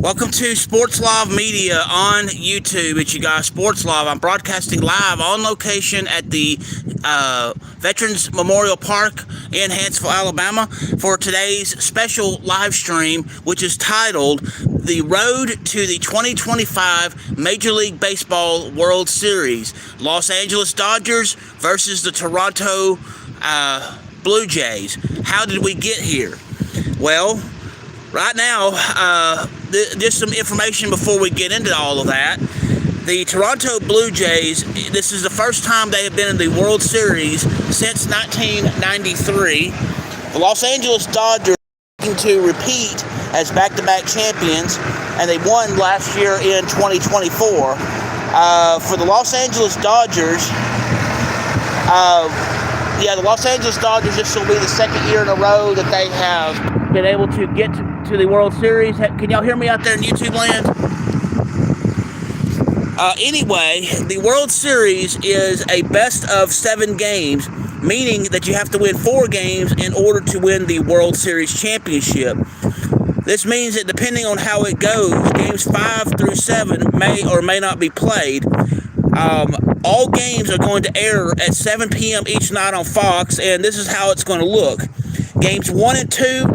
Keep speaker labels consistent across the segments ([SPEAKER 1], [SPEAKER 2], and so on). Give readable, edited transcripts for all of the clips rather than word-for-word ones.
[SPEAKER 1] Welcome to Sports Live Media on YouTube. It's you guys, Sports Live. I'm broadcasting live on location at the Veterans Memorial Park in Huntsville, Alabama, for today's special live stream, which is titled "The Road to the 2025 Major League Baseball World Series: Los Angeles Dodgers versus the Toronto Blue Jays." How did we get here? Well, right now, just some information before we get into all of that. The Toronto Blue Jays, this is the first time they have been in the World Series since 1993. The Los Angeles Dodgers are looking to repeat as back-to-back champions, and they won last year in 2024. For the Los Angeles Dodgers, the Los Angeles Dodgers, this will be the second year in a row that they have been able to get to the World Series. Can y'all hear me out there in YouTube land? Anyway, the World Series is a best of 7 games, meaning that you have to win 4 games in order to win the World Series championship. This means that depending on how it goes, games 5 through 7 may or may not be played. All games are going to air at 7 p.m. each night on Fox, and this is how it's going to look. Games 1 and 2,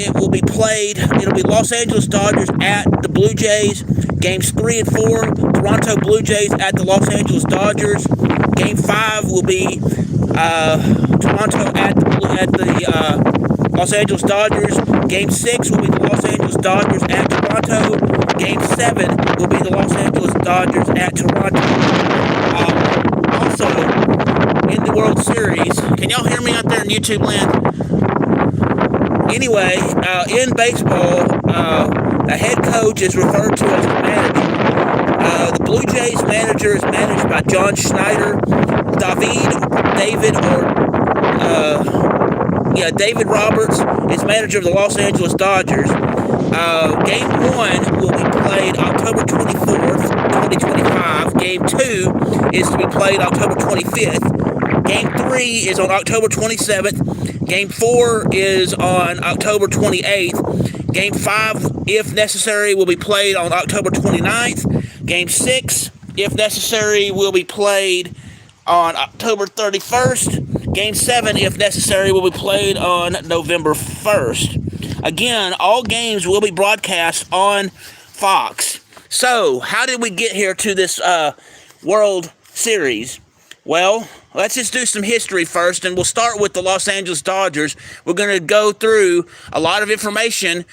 [SPEAKER 1] it will be played. It'll be Los Angeles Dodgers at the Blue Jays. Games 3 and 4, Toronto Blue Jays at the Los Angeles Dodgers. Game 5 will be Toronto at the Los Angeles Dodgers. Game 6 will be the Los Angeles Dodgers at Toronto. Game 7 will be the Los Angeles Dodgers at Toronto. Also, in the World Series, can y'all hear me out there in YouTube land? Anyway, in baseball, a head coach is referred to as the manager. The Blue Jays manager is managed by John Schneider. David Roberts is manager of the Los Angeles Dodgers. Game 1 will be played October 24th, 2025. Game 2 is to be played October 25th. Game 3 is on October 27th. Game 4 is on October 28th. Game 5, if necessary, will be played on October 29th. Game 6, if necessary, will be played on October 31st. Game 7, if necessary, will be played on November 1st. Again, all games will be broadcast on Fox. So, how did we get here to this World Series? Well, let's just do some history first, and we'll start with the Los Angeles Dodgers. We're going to go through a lot of information,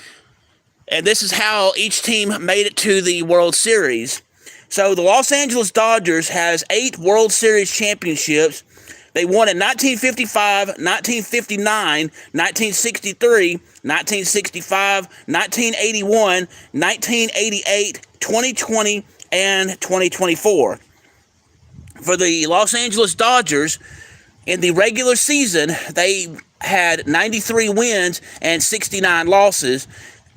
[SPEAKER 1] and this is how each team made it to the World Series. So the Los Angeles Dodgers has 8 World Series championships. They won in 1955, 1959, 1963, 1965, 1981, 1988, 2020, and 2024. For the Los Angeles Dodgers, in the regular season, they had 93 wins and 69 losses.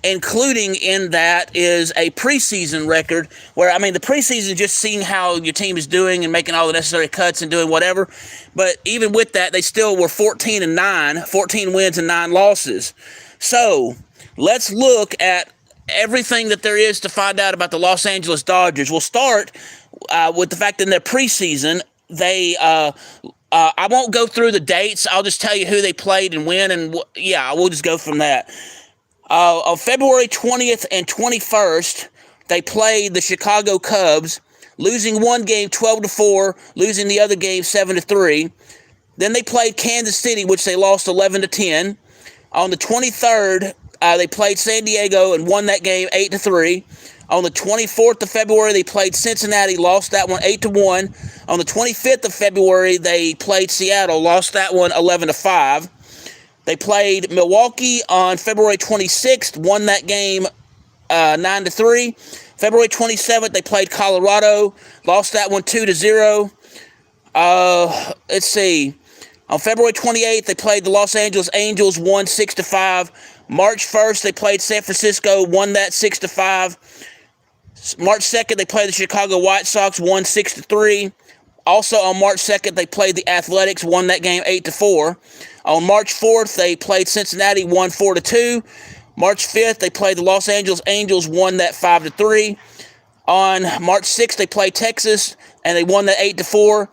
[SPEAKER 1] Including in that is a preseason record where, the preseason is just seeing how your team is doing and making all the necessary cuts and doing whatever. But even with that, they still were 14-9, 14 wins and 9 losses. So let's look at everything that there is to find out about the Los Angeles Dodgers. We'll start with the fact that in their preseason, they I won't go through the dates. I'll just tell you who they played and when, and we'll just go from that. On February 20th and 21st, they played the Chicago Cubs, losing one game 12-4, losing the other game 7-3. Then they played Kansas City, which they lost 11-10. On the 23rd, they played San Diego and won that game 8-3. On the 24th of February, they played Cincinnati, lost that one 8-1. On the 25th of February, they played Seattle, lost that one 11-5. They played Milwaukee on February 26th, won that game 9-3. February 27th, they played Colorado, lost that one 2-0. Let's see. On February 28th, they played the Los Angeles Angels, won 6-5. March 1st, they played San Francisco, won that 6-5. March 2nd, they played the Chicago White Sox, won 6-3. Also on March 2nd, they played the Athletics, won that game 8-4. On March 4th, they played Cincinnati, won 4-2. March 5th, they played the Los Angeles Angels, won that 5-3. On March 6th, they played Texas, and they won that 8-4.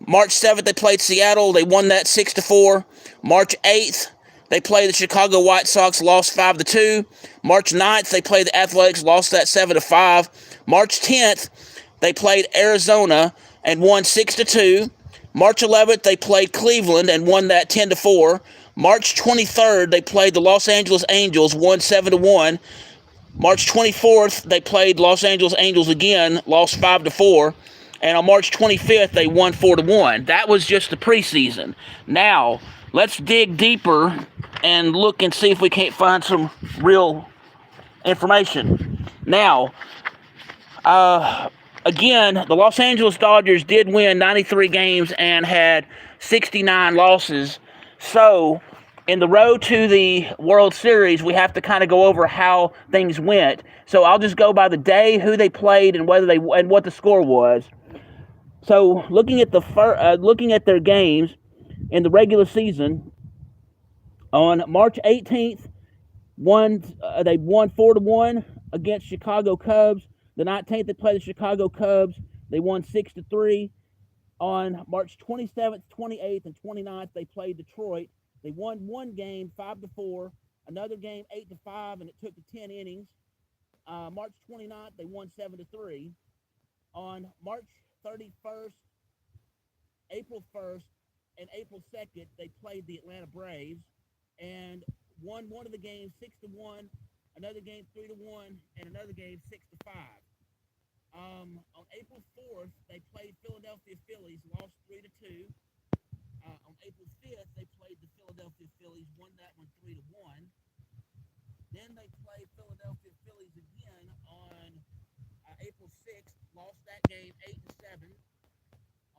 [SPEAKER 1] March 7th, they played Seattle. They won that 6-4. March 8th, they played the Chicago White Sox, lost 5-2. March 9th, they played the Athletics, lost that 7-5. March 10th, they played Arizona and won 6-2. March 11th, they played Cleveland and won that 10-4. March 23rd, they played the Los Angeles Angels, won 7-1. March 24th, they played Los Angeles Angels again, lost 5-4. And on March 25th, they won 4-1. That was just the preseason. Now, let's dig deeper and look and see if we can't find some real information. Now, again, the Los Angeles Dodgers did win 93 games and had 69 losses. So, in the road to the World Series, we have to kind of go over how things went. So I'll just go by the day, who they played, and what the score was. So looking at their games in the regular season, on March 18th, they won 4-1 against Chicago Cubs. The 19th, they played the Chicago Cubs. They won 6-3. On March 27th, 28th, and 29th, they played Detroit. They won one game 5-4, another game 8-5, and it took to 10 innings. March 29th, they won 7-3. On March 31st, April 1st, and April 2nd, they played the Atlanta Braves and won one of the games 6-1, another game 3-1, and another game 6-5. On April 4th, they played Philadelphia Phillies, lost 3-2. On April 5th, they played the Philadelphia Phillies, won that one 3-1. Then they played Philadelphia Phillies again on April 6th, lost that game 8-7.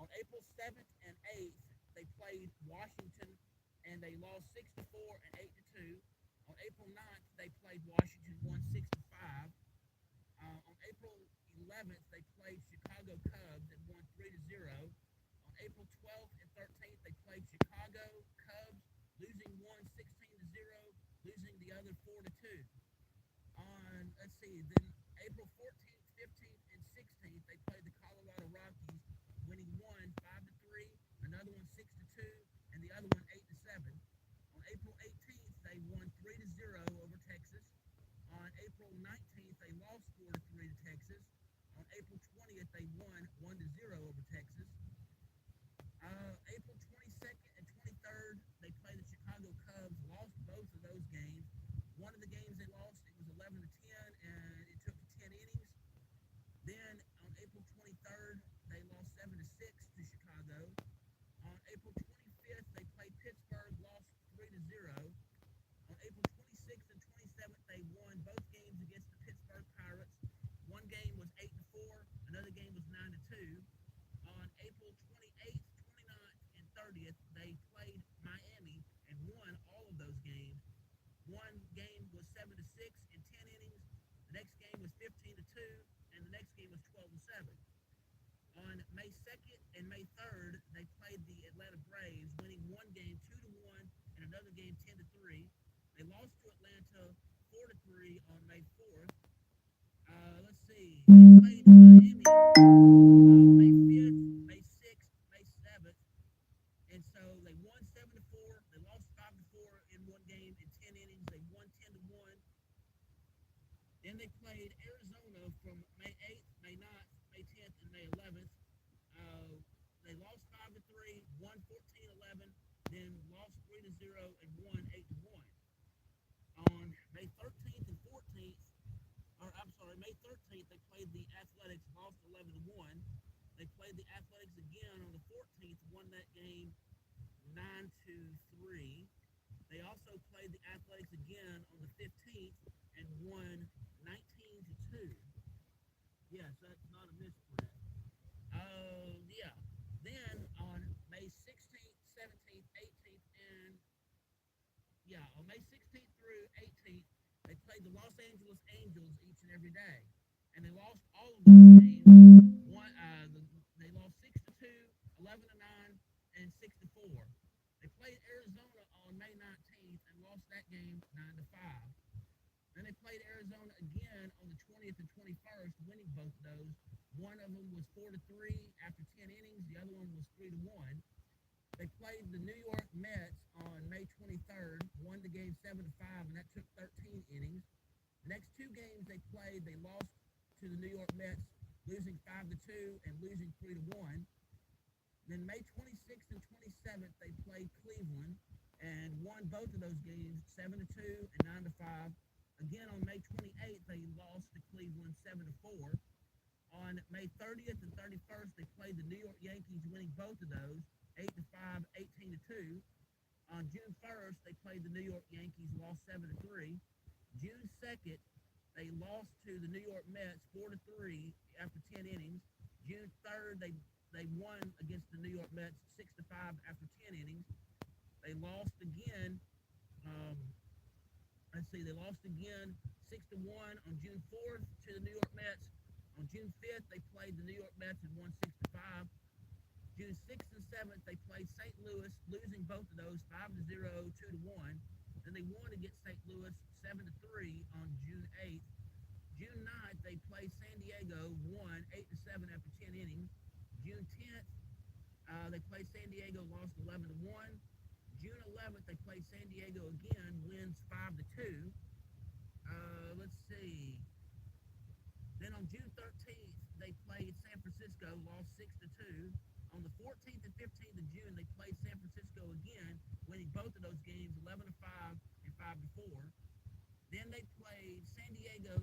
[SPEAKER 1] On April 7th and 8th, they played Washington, and they lost 6-4 and 8-2. On April 9th, they played Washington, won 6-5. On April 11th, they played Chicago Cubs and won 3-0. On April 12th and 13th, they played Chicago Cubs, losing one 16-0, losing the other 4-2. Then April 14th, 15th, and 16th, they played the Colorado Rockies, winning one 5-3, another one 6-2, and the other one 8-7. On April 18th, they won 3-0 over Texas. On April 19th, they lost 4-3 to Texas. On April 20th, they won 1-0 over Texas. April 22nd and 23rd, they played the Chicago Cubs, lost both of those games. One of the games they lost, it was 11-10, and it took 10 innings. Then on April 23rd, they lost 7-6 to Chicago. On April 25th, they played Pittsburgh, lost 3-0. On April 26th and 27th, they won both games against the Pittsburgh Pirates. One game was 8-4, another game was 9-2. On April 28th, 29th, and 30th, they played Miami and won all of those games. One game was 7-6 in 10 innings. The next game was 15-2, and the next game was 12-7. On May 2nd and May 3rd, they played the Atlanta Braves, winning one game 2-1 and another game 10-3. They lost to Atlanta 4-3 on May 4th. They played Miami May 5th, May 6th, May 7th. And so they won 7-4. They lost 5-4 in one game in 10 innings. They won 10-1. Then they played Arizona from May 8th, May 9th, May 10th, and May 11th. They lost 5-3, won 14-11, then lost 3-0, and won 8-1. On May 13th and 14th, May 13th, they played the Athletics, lost 11-1. They played the Athletics again on the 14th, won that game 9-3. They also played the Athletics again on the 15th and won 19-2. Yes, that's not a misprint. Then on May 16th, 17th, 18th, and on May 16th through 18th, they played the Los Angeles Angels each and every day, and they lost all of those games. They lost 6-2, 11-9, and 6-4. They played Arizona on May 19th and lost that game 9-5. again on the 20th and 21st, winning both of those. One of them was 4-3 after 10 innings. The other one was 3-1. They played the New York Mets on May 23rd, won the game 7-5, and that took 13 innings. The next two games they played, they lost to the New York Mets, losing 5-2 and losing 3-1. Then May 26th and 27th, they played Cleveland and won both of those games 7-2 and 9-5. Again, on May 28th, they lost to Cleveland 7-4. On May 30th and 31st, they played the New York Yankees, winning both of those 8-5, 18-2. On June 1st, they played the New York Yankees, lost 7-3. June 2nd, they lost to the New York Mets 4-3 after 10 innings. June 3rd, they won against the New York Mets 6-5 after 10 innings. They lost again. They lost again 6-1 on June 4th to the New York Mets. On June 5th, they played the New York Mets and won 6-5. June 6th and 7th, they played St. Louis, losing both of those 5-0, 2-1. Then they won against St. Louis 7-3 on June 8th. June 9th, they played San Diego, won 8-7 after 10 innings. June 10th, they played San Diego, lost 11-1. June 11th, they played San Diego again, wins 5-2. Let's see. Then on June 13th, they played San Francisco, lost 6-2. On the 14th and 15th of June, they played San Francisco again, winning both of those games 11-5 and 5-4. Then they played San Diego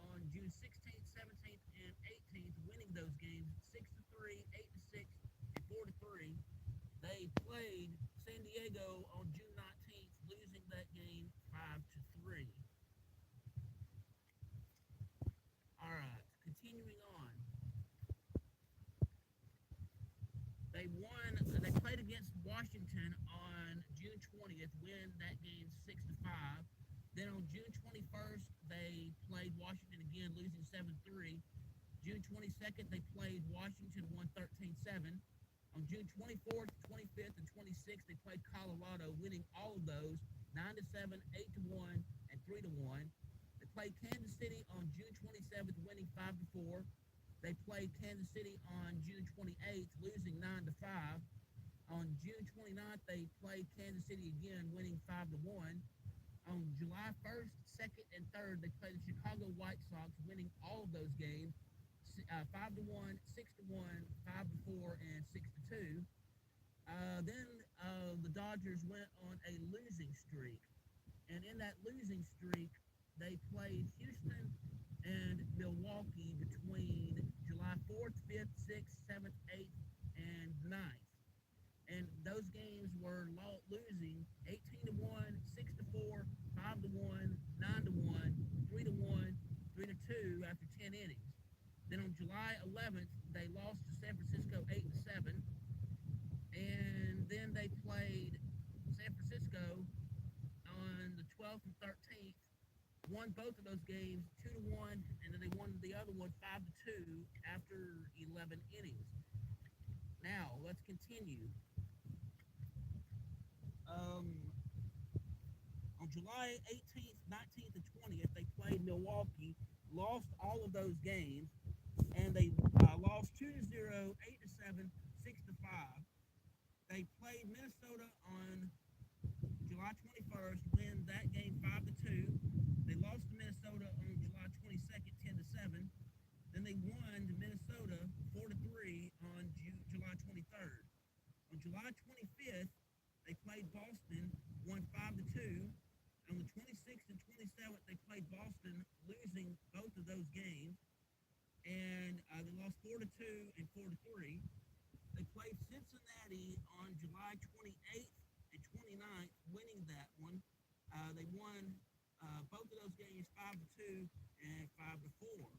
[SPEAKER 1] on June 16th, 17th, and 18th, winning those games 6-3, 8-6, and 4-3. They played San Diego on June 19th, losing that game 5-3. All right, continuing on. They played against Washington on June 20th, win that game 6-5. Then on June 21st, they played Washington again, losing 7-3. June 22nd, they played Washington, won 13-7. On June 24th, 25th, and 26th, they played Colorado, winning all of those 9-7, 8-1, and 3-1. They played Kansas City on June 27th, winning 5-4. They played Kansas City on June 28th, losing 9-5. On June 29th, they played Kansas City again, winning 5-1. On July 1st, 2nd, and 3rd, they played the Chicago White Sox, winning all of those games 5-1, 6-1, 5-4, and 6-2. Then the Dodgers went on a losing streak. And in that losing streak, they played Houston and Milwaukee between July 4th, 5th, 6th, 7th, 8th, and 9th. And those games were losing 18-1, 6-4, 5-1, 9-1, 3-1, 3-2 after 10 innings. Then on July 11th, they lost to San Francisco 8-7. And then they played San Francisco on the 12th and 13th, won both of those games 2-1, and then they won the other one 5-2 after 11 innings. Now, let's continue. On July 18th, 19th, and 20th, they played Milwaukee, lost all of those games, and they lost 2-0, 8-7, 6-5. They played Minnesota on July 21st, win that game 5-2. They lost to Minnesota on July 22nd, 10-7. Then they won to Minnesota 4-3 on July 23rd. On July 25th, they played Boston, won 5-2. On the 26th and 27th, they played Boston, losing both of those games. And they lost 4-2 and 4-3. They played Cincinnati on July 28th and 29th, winning that one. They won both of those games 5-2 and 5-4.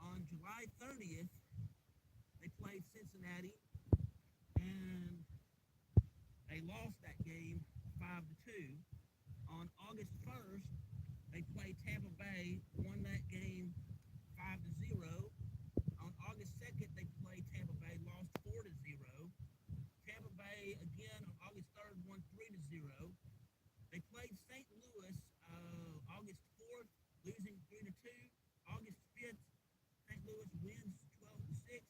[SPEAKER 1] On July 30th, they played Cincinnati, and they lost that game 5-2. On August 1st, they played Tampa Bay, won that game 5-0. On August 2nd, they played Tampa Bay, lost 4-0. Tampa Bay, again, on August 3rd, won 3-0. They played St. Louis August 4th, losing 2. August 5th, St. Louis wins 12-6.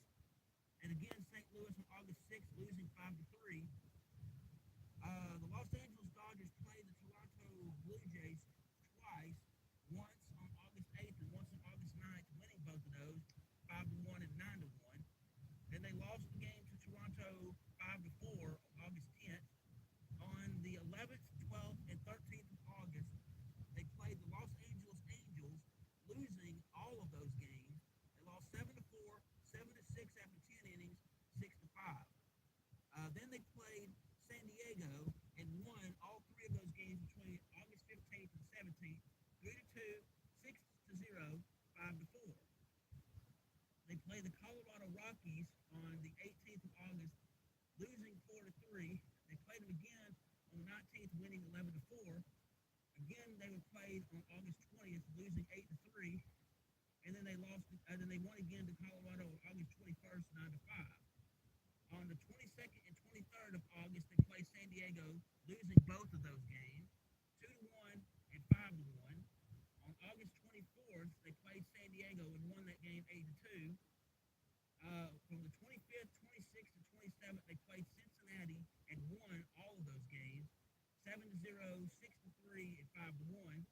[SPEAKER 1] And again, St. Louis on August 6th losing 5-3. The Los Angeles Dodgers played the Toronto Blue Jays twice, once on August 8th and once on August 9th, winning both of those 5-1 and 9-1. Then they lost the game to Toronto 5-4 on August 10th. On the 11th, 12th, and 13th of August, they played the Los Angeles Angels, losing all of those games. They lost 7-4, 7-6 after 10 innings, 6-5. Then they played San Diego and won all three of those games between August 15th and 17th, 3-2, 6-0, 5-4. They played the Colorado Rockies on the 18th of August, losing 4-3. They played them again on the 19th, winning 11-4. Again, they were played on August 20th, losing 8-3. And then they lost. Then they won again to Colorado on August 21st, 9-5. On the 22nd and 23rd of August, they played San Diego, losing both of those games, 2-1 and 5-1. On August 24th, they played San Diego and won that game 8-2. From the 25th, 26th, and 27th, they played Cincinnati and won all of those games, 7-0, 6-3, and 5-1.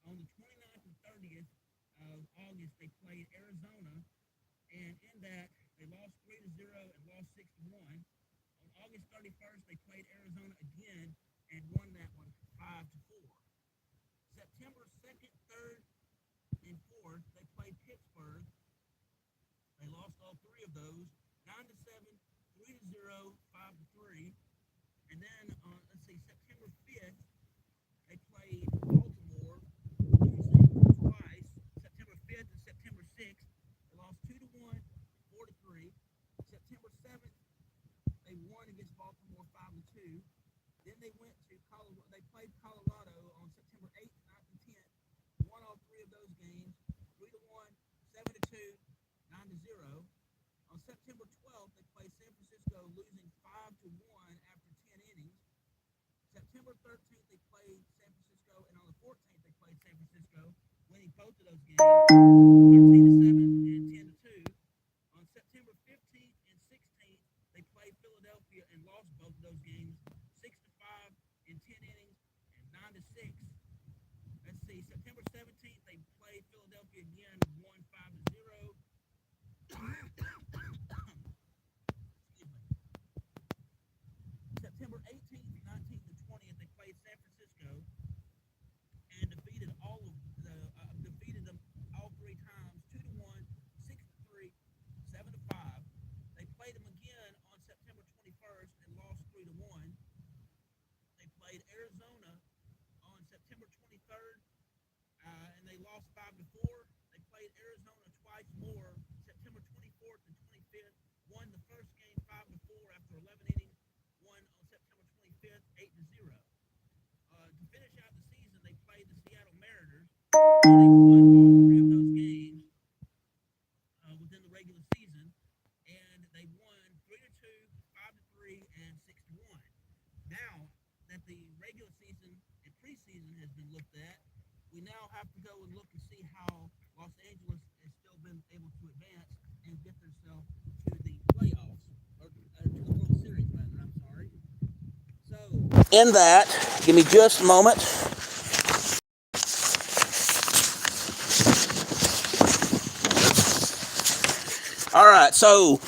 [SPEAKER 1] On the 29th and 30th of August, they played Arizona, and in that, they lost 3-0 and lost 6-1. On August 31st, they played Arizona again and won that one 5-4. September 2nd, 3rd, and 4th, they played Pittsburgh. They lost all three of those, 9-7, 3-0, 5-3. And then, September 5th, they played Baltimore, losing twice, September 5th and September 6th. They lost 2-1, 4-3. September 7th, they won against Baltimore 5-2. Then they went to Colorado. They played Colorado on September 8th, 9th, and 10th. Won all three of those games, 3-1, 7-2, 9-0. On September 12th, they played San Francisco, losing 5-1 after 10 innings. September 13th, they played San Francisco, and on the 14th, they played San Francisco, winning both of those games, 13-7 and 10-2. On September 15th and 16th, they played Philadelphia and lost both of those games, 6-5 in 10 innings and 9-6. September 17th, they played Philadelphia again, won 5-0. September 18th, 19th, and 20th, they played San Francisco and defeated them all three times, 2-1, 6-3, 7-5. They played them again on September 21st and lost 3-1. They played Arizona on September 23rd and they lost 5-4. They played Arizona twice more, September 24th and 25th. Won the first game 5-4 after 11 innings. Won on September 25th, 8-0. To finish out the season, they played the Seattle Mariners. And they won all three of those games within the regular season, and they won 3-2, 5-3, and 6-1. Now that the regular season and preseason has been looked at, we now have to go and look and see how Los Angeles has still been able to advance and get themselves to the playoffs, or to the World Series, rather. I'm sorry. So, in that, give me just a moment. All right, so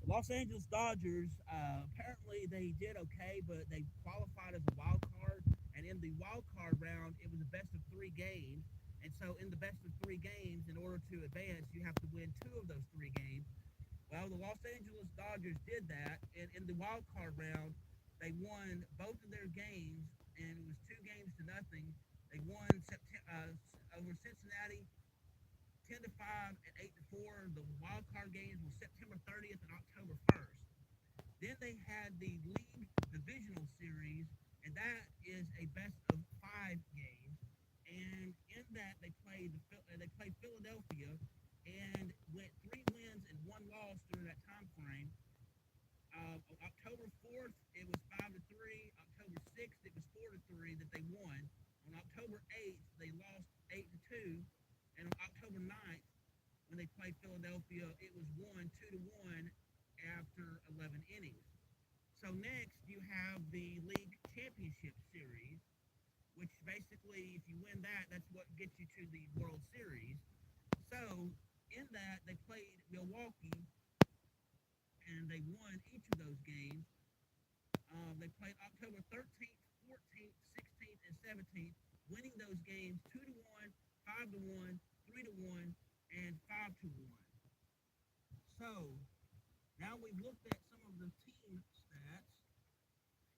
[SPEAKER 1] Los Angeles Dodgers, apparently they did okay, but they qualified as a wild card. And in the wild card round, it was a best of 3 games. And so in the best of 3 games, in order to advance, you have to win 2 of those 3 games. Well, the Los Angeles Dodgers did that. And in the wild card round, they won both of their games, and it was 2-0. They won over Cincinnati 10-5 and 8-4. The wild card games were September 30th and October 1st. Then they had the league divisional series, and that is a best of 5 game. And in that, they played Philadelphia and went 3 wins and 1 loss during that time frame. October 4th, it was 5-3. October 6th, it was 4-3 that they won. On October 8th, they lost 8-2. Philadelphia, it was won 2-1 after 11 innings. So next you have the league championship series, which basically, if you win that, that's what gets you to the World Series. So in that, they played Milwaukee, and they won each of those games. They played October 13th, 14th, 16th, and 17th, winning those games 2-1, 5-1, 3-1, and 5-1. So now we've looked at some of the team stats.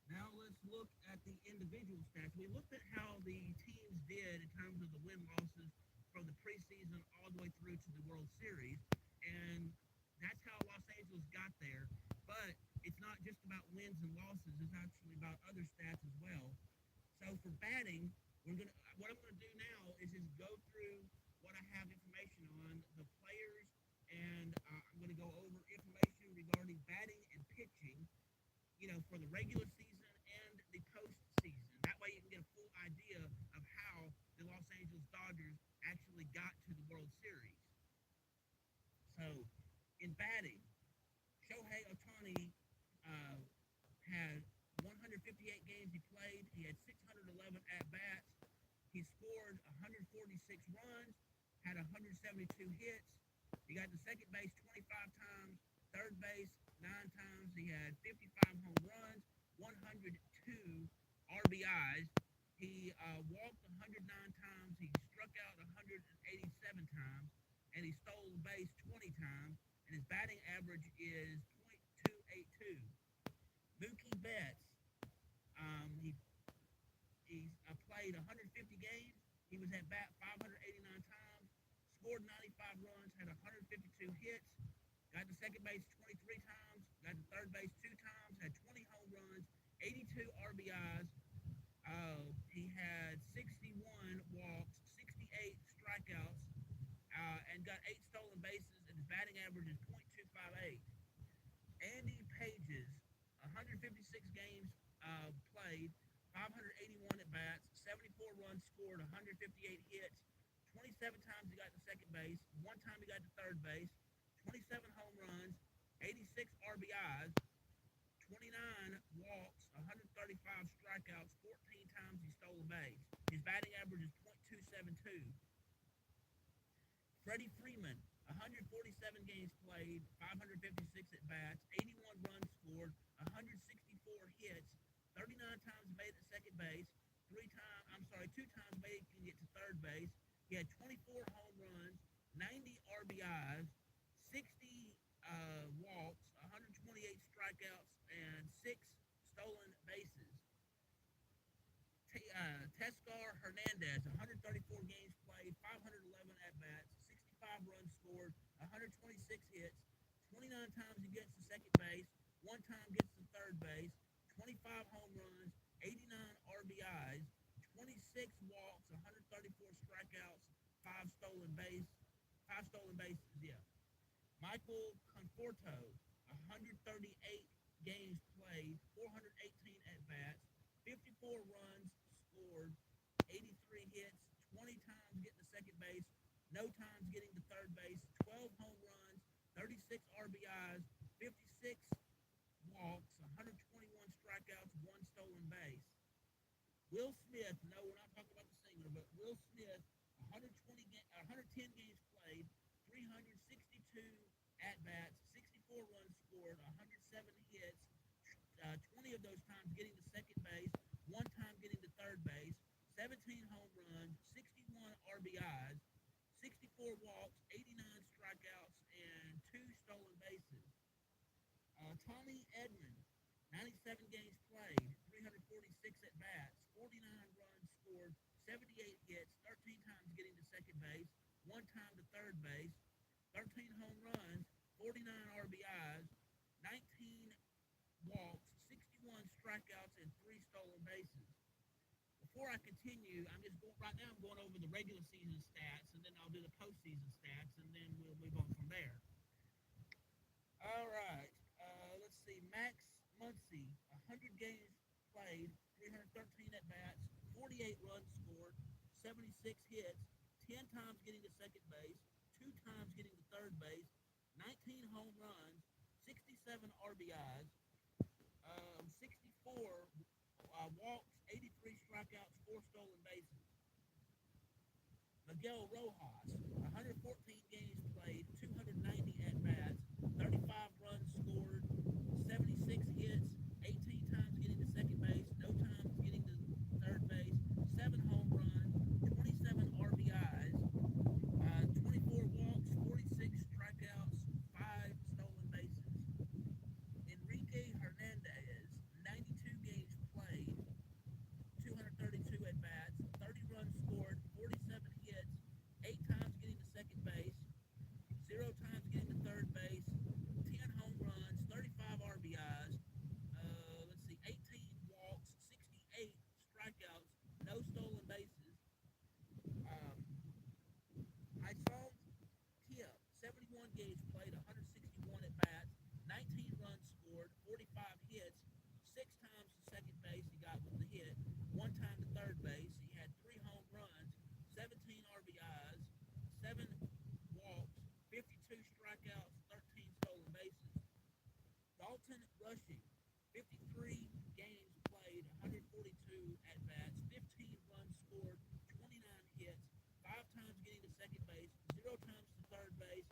[SPEAKER 1] Now let's look at the individual stats. We looked at how the teams did in terms of the win-losses from the preseason all the way through to the World Series, and that's how Los Angeles got there. But it's not just about wins and losses; it's actually about other stats as well. So for batting, what I'm gonna do now is just go through what I have information on the players, and I'm gonna go over information regarding batting and pitching, for the regular season and the postseason. That way you can get a full idea of how the Los Angeles Dodgers actually got to the World Series. So, in batting, Shohei Ohtani uh, had 158 games he played. He had 611 at bats. He scored 146 runs, had 172 hits. He got to second base 25 times, third base 9 times. He had 55 home runs, 102 RBIs. He walked 109 times. He struck out 187 times, and he stole the base 20 times. And his batting average is .282. Mookie Betts, he He's played 150 games. He was at bat 589 times, scored 95 runs, had 152 hits, got to second base 23 times, got to third base 2 times, had 20 home runs, 82 RBIs. He had 61 walks, 68 strikeouts, and got 8 stolen bases, and his batting average is .258. Andy Pages, 156 games played, 581 at bats, 74 runs scored, 158 hits, 27 times he got to second base, 1 time he got to third base, 27 home runs, 86 RBIs, 29 walks, 135 strikeouts, 14 times he stole a base. His batting average is .272. Freddie Freeman, 147 games played, 556 at bats, 81 runs scored, 164 hits, 39 times made at second base, 2 times made can get to third base. He had 24 home runs, 90 RBIs, 60 walks, 128 strikeouts, and 6 stolen bases. Tescar Hernandez, 134 games played, 511 at bats, 65 runs scored, 126 hits, 29 times he gets to second base, 1 time gets to third base, 25 home runs, 89 RBIs, 26 walks, 134 strikeouts, 5 stolen bases. Yeah. Michael Conforto, 138 games played, 418 at bats, 54 runs scored, 83 hits, 20 times getting to second base, no times getting to third base, 12 home runs, 36 RBIs, 56 walks, 121 strikeouts, 1 stolen base. Will Smith, no, we're not talking about the singer, but Will Smith, 110 games played, 362 at bats, 64 runs scored, 107 hits, 20 of those times getting to second base, 1 time getting to third base, 17 home runs, 61 RBIs, 64 walks, 89 strikeouts, and 2 stolen bases. Tommy Edman, 97 games played, 346 at bats, 49 runs scored, 78 hits, 13 times getting to second base, 1 time to third base, 13 home runs, 49 RBIs, 19 walks, 61 strikeouts, and 3 stolen bases. Before I continue, right now I'm going over the regular season stats, and then I'll do the postseason stats, and then we'll move on from there. All right. Let's see. Max Muncy, 100 games played, 313 at bats, 48 runs scored, 76 hits, 10 times getting to second base, 2 times getting to third base, 19 home runs, 67 RBIs, 64 walks, 83 strikeouts, 4 stolen bases. Miguel Rojas, 114 games played, 290 at-bats, 35 runs scored, 76 hits, 18 times getting to second base, no times getting to third base, 7 home runs, 27 RBIs, 24 walks, 46 strikeouts, 5 stolen bases. Enrique Hernandez, 92 games played, 232 at bats, 30 runs scored, 47 hits, 8 times getting to second base, 0 times getting to third base, 10 home runs, 35 RBIs, 18 walks, 68 strikeouts, no stolen bases. I saw Kim, 71 games played, 161 at bats, 19 runs scored, 45 hits, 6 times to second base he got with the hit, 1 time to third base. He had 3 home runs, 17 RBIs, 7 walks, 52 strikeouts, 13 stolen bases. Dalton Rushing, 53 games played, 142 at bats, 15 runs scored, 29 hits, 5 times getting to second base, 0 times to third base,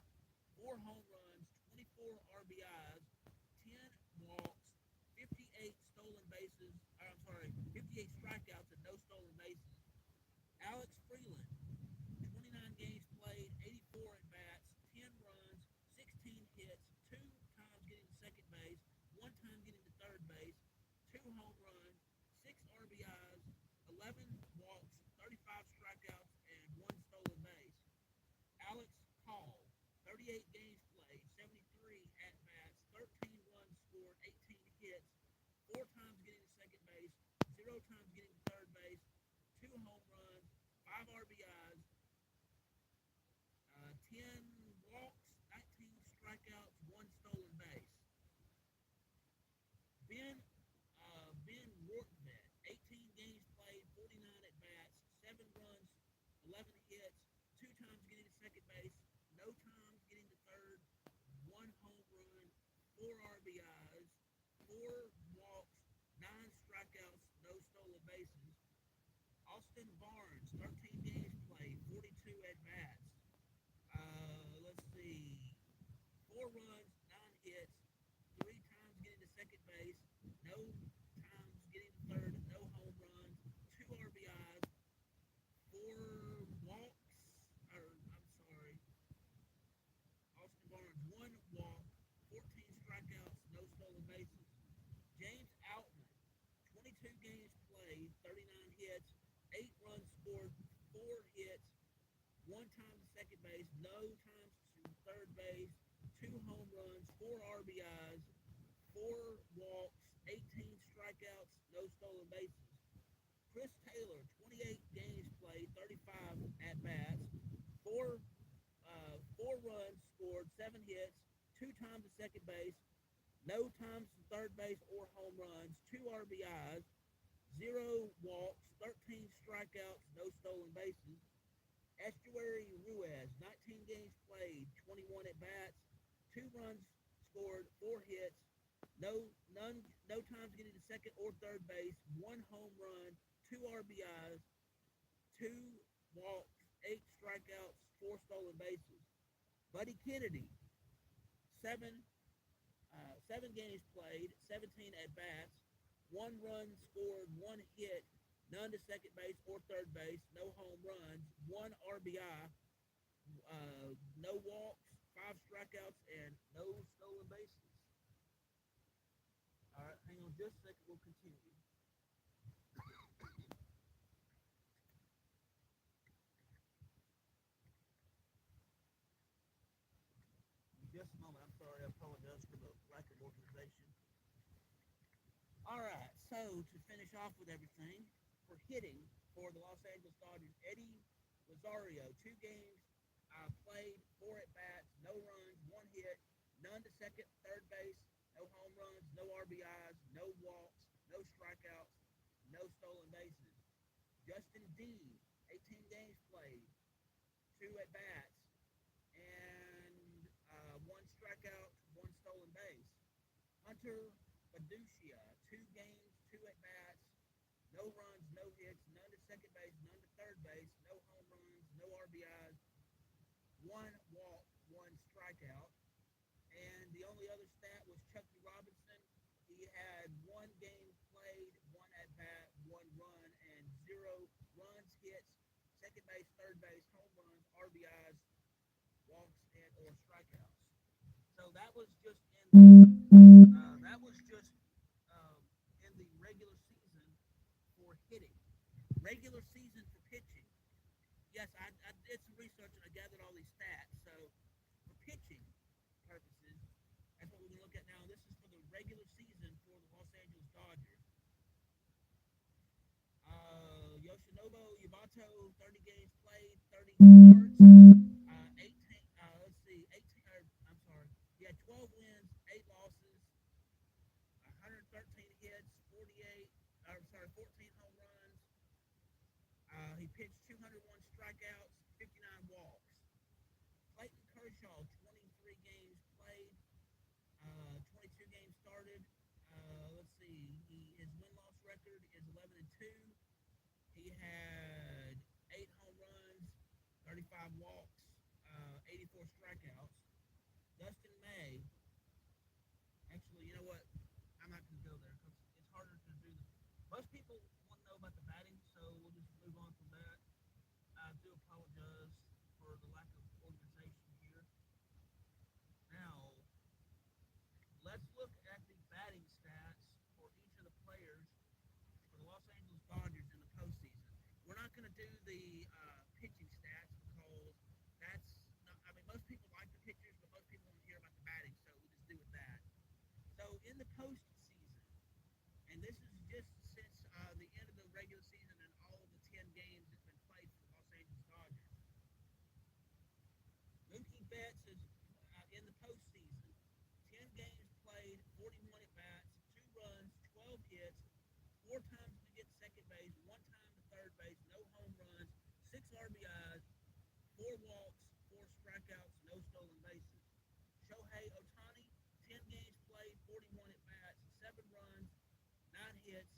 [SPEAKER 1] 4 home runs, 24 RBIs, 10 walks, 58 stolen bases. 58 strikeouts and no stolen bases. Alex Freeland, 29 games played, 84 at bats, 10 runs, 16 hits, 2 times getting to second base, 1 time getting to third base, 2 home runs, 6 RBIs, 11 walks, 35 strikeouts, and 1 stolen base. Alex Call, 38 games played, 73 at bats, 13 runs scored, 18 hits, 4 times getting to second base, 0 times getting to third base, 2 home runs, 5 RBIs, 10 walks, 19 strikeouts, 1 stolen base. Ben Rortvet, 18 games played, 49 at bats, 7 runs, 11 hits, 2 times getting to second base, no times getting to third, 1 home run, 4 RBIs, 4 walks, 9 strikeouts, no stolen bases. Austin Barnes, 13 games played, 42 at bats. Let's see, 4 runs, 9 hits, 3 times getting to second base, no times getting to third, no home runs, 2 RBIs, 4 walks, Austin Barnes, 1 walk, 14 strikeouts, no stolen bases. James Outman, 22 games played, 39 hits, 8 runs scored, 4 hits, 1 time to second base, no times to third base, 2 home runs, 4 RBIs, 4 walks, 18 strikeouts, no stolen bases. Chris Taylor, 28 games played, 35 at bats, 4 runs scored, 7 hits, 2 times to second base, no times to third base or home runs, 2 RBIs, 0 walks, 13 strikeouts, no stolen bases. Estuary Ruiz, 19 games played, 21 at bats, 2 runs scored, 4 hits, no times getting to second or third base, 1 home run, 2 RBIs, 2 walks, 8 strikeouts, 4 stolen bases. Buddy Kennedy, 7 7 games played, 17 at bats, 1 run scored, 1 hit, none to second base or third base, no home runs, 1 RBI, no walks, 5 strikeouts, and no stolen bases. All right, hang on just a second. We'll continue. In just a moment. I'm sorry. I apologize for the lack of organization. All right, so to finish off with everything, for hitting for the Los Angeles Dodgers, Eddie Rosario, 2 games played, 4 at bats, no runs, 1 hit, none to second, third base, no home runs, no RBIs, no walks, no strikeouts, no stolen bases. Justin Dean, 18 games played, 2 at bats, and 1 strikeout. Hunter Baducia, 2 games, 2 at-bats, no runs, no hits, none to second base, none to third base, no home runs, no RBIs, 1 walk, 1 strikeout. And the only other stat was Chucky Robinson. He had 1 game played, 1 at-bat, 1 run, and 0 runs, hits, second base, third base, home runs, RBIs, walks, and or strikeouts. So that was just in the regular season for hitting. Regular season for pitching. Yes, I did some research and I gathered all these stats. So for pitching purposes, that's what we're going to look at now. This is for the regular season for the Los Angeles Dodgers. Yoshinobu Yamato, 30 games played, 30 starts, 18. Let's see, 18. I'm sorry. He had 12 wins, 8 losses, 113 hits, 14 home runs. He pitched 201 strikeouts, 59 walks. Clayton Kershaw, 23 games played, 22 games started. Let's see, his win-loss record is 11-2. He had 8 home runs, 35 walks, 84 strikeouts. Dustin May, actually, you know what? I'm not going to go there because it's harder to do this. Most people want to know about the batting, so we'll just move on from that. I do apologize for the lack of organization here. Now, let's look at the batting stats for each of the players for the Los Angeles Dodgers in the postseason. We're not going to do the pitching stats because that's not, I mean, most people like the pitchers, but most people want to hear about the batting, so we'll just do with that. So in the postseason, and this is just since the end of the regular season and all of the 10 games that's been played for the Los Angeles Dodgers, Mookie Betts is in the postseason. 10 games played, 41 at-bats, 2 runs, 12 hits, 4 times to get second base, 1 time to third base, no home runs, 6 RBIs, 4 walks, 4 strikeouts, no stolen bases. Shohei Ohtani, 10 games played, 41 at-bats, 7 runs, 9 hits,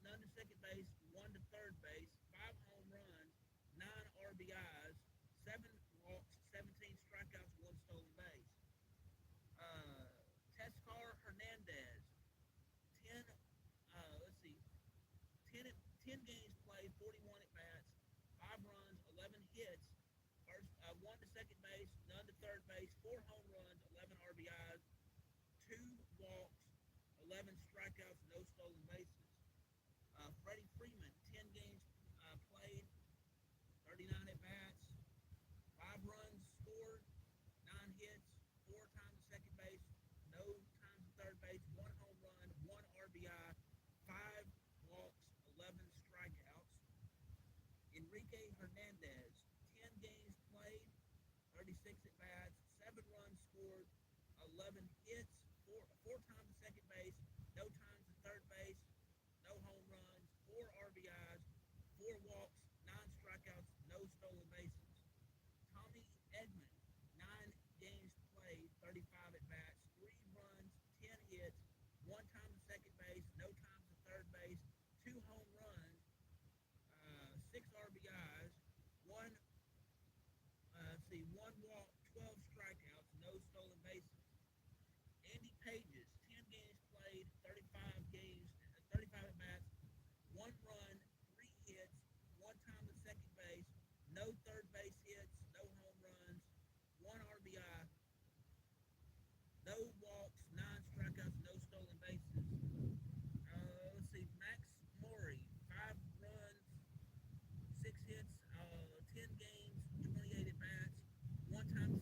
[SPEAKER 1] none to second base, 1 to third base, 5 home runs, 9 RBIs, 7 walks, 17 strikeouts, 1 stolen base. Teoscar Hernandez, 10, 10 games played, 41 at-bats, 5 runs, 11 hits, 1 to second base, none to third base, 4 home runs, 11 RBIs, 2 walks, 11 strikeouts, no stolen bases. Freddie Freeman, 10 games played, 39 at-bats, 5 runs scored, 9 hits, 4 times to second base, no times to third base, 1 home run, 1 RBI, 5 walks, 11 strikeouts. Enrique Hernandez, 10 games played, 36 at-bats, 7 runs scored, 11 hits, 4 times to second base, no times to third base, no home runs, 4 RBIs, 4 walks, 9 strikeouts, no stolen bases. Tommy Edman, 9 games played, 35 at-bats, 3 runs, 10 hits, 1 time to second base, no time to third base, 2 home runs, 6 RBIs, 1 walk, 12 strikeouts, no stolen bases. Andy Pages, 10 games played, 35 at-bats, 1 run, 3 hits, 1 time to second base, no third base hits, no home runs, 1 RBI, no walks, 9 strikeouts, no stolen bases. Let's see, Max Maury, 5 runs, 6 hits, 10 games, 28 at-bats, 1 time to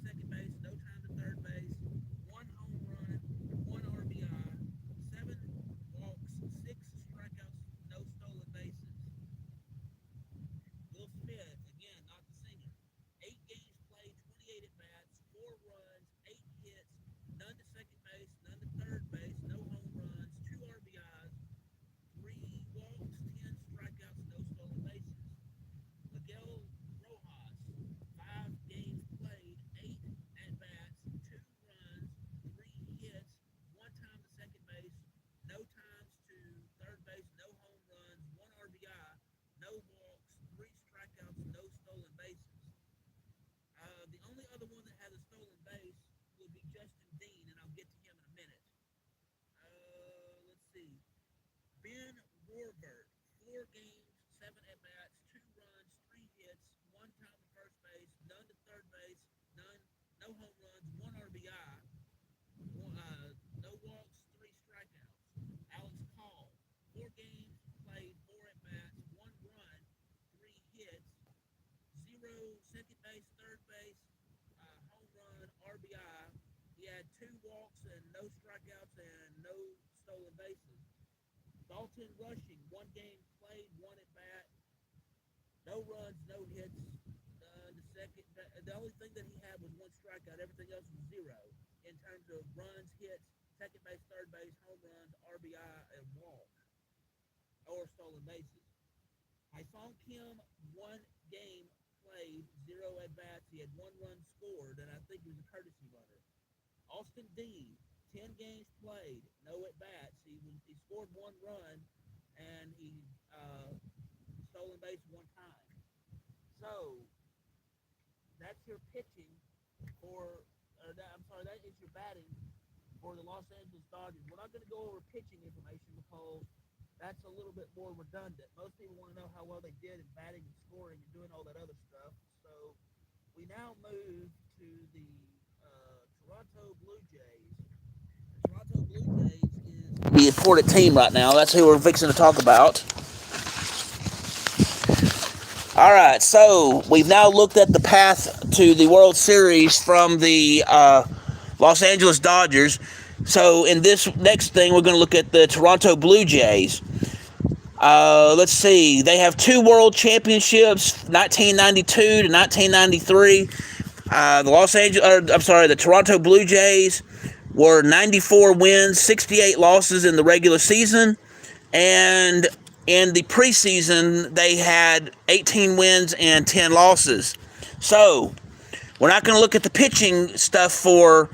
[SPEAKER 1] 2 walks and no strikeouts and no stolen bases. Dalton rushing, 1 game played, 1 at bat, no runs, no hits. The only thing that he had was 1 strikeout. Everything else was 0 in terms of runs, hits, second base, third base, home runs, RBI, and walks or stolen bases. Hyson Kim, 1 game played, 0 at bats. He had 1 run scored, and I think he was a courtesy runner. Austin Dean, 10 games played, no at bats. He scored 1 run, and he stolen base 1 time. So that's your pitching that is your batting for the Los Angeles Dodgers. We're not going to go over pitching information because that's a little bit more redundant. Most people want to know how well they did in batting and scoring and doing all that other stuff. So we now move to the Toronto Blue Jays. The Toronto Blue Jays is the important team right now. That's who we're fixing to talk about. All right, so we've now looked at the path to the World Series from the Los Angeles Dodgers. So in this next thing, we're going to look at the Toronto Blue Jays. Let's see. They have 2 world championships, 1992 to 1993. The Toronto Blue Jays were 94 wins, 68 losses in the regular season, and in the preseason, they had 18 wins and 10 losses. So, we're not going to look at the pitching stuff for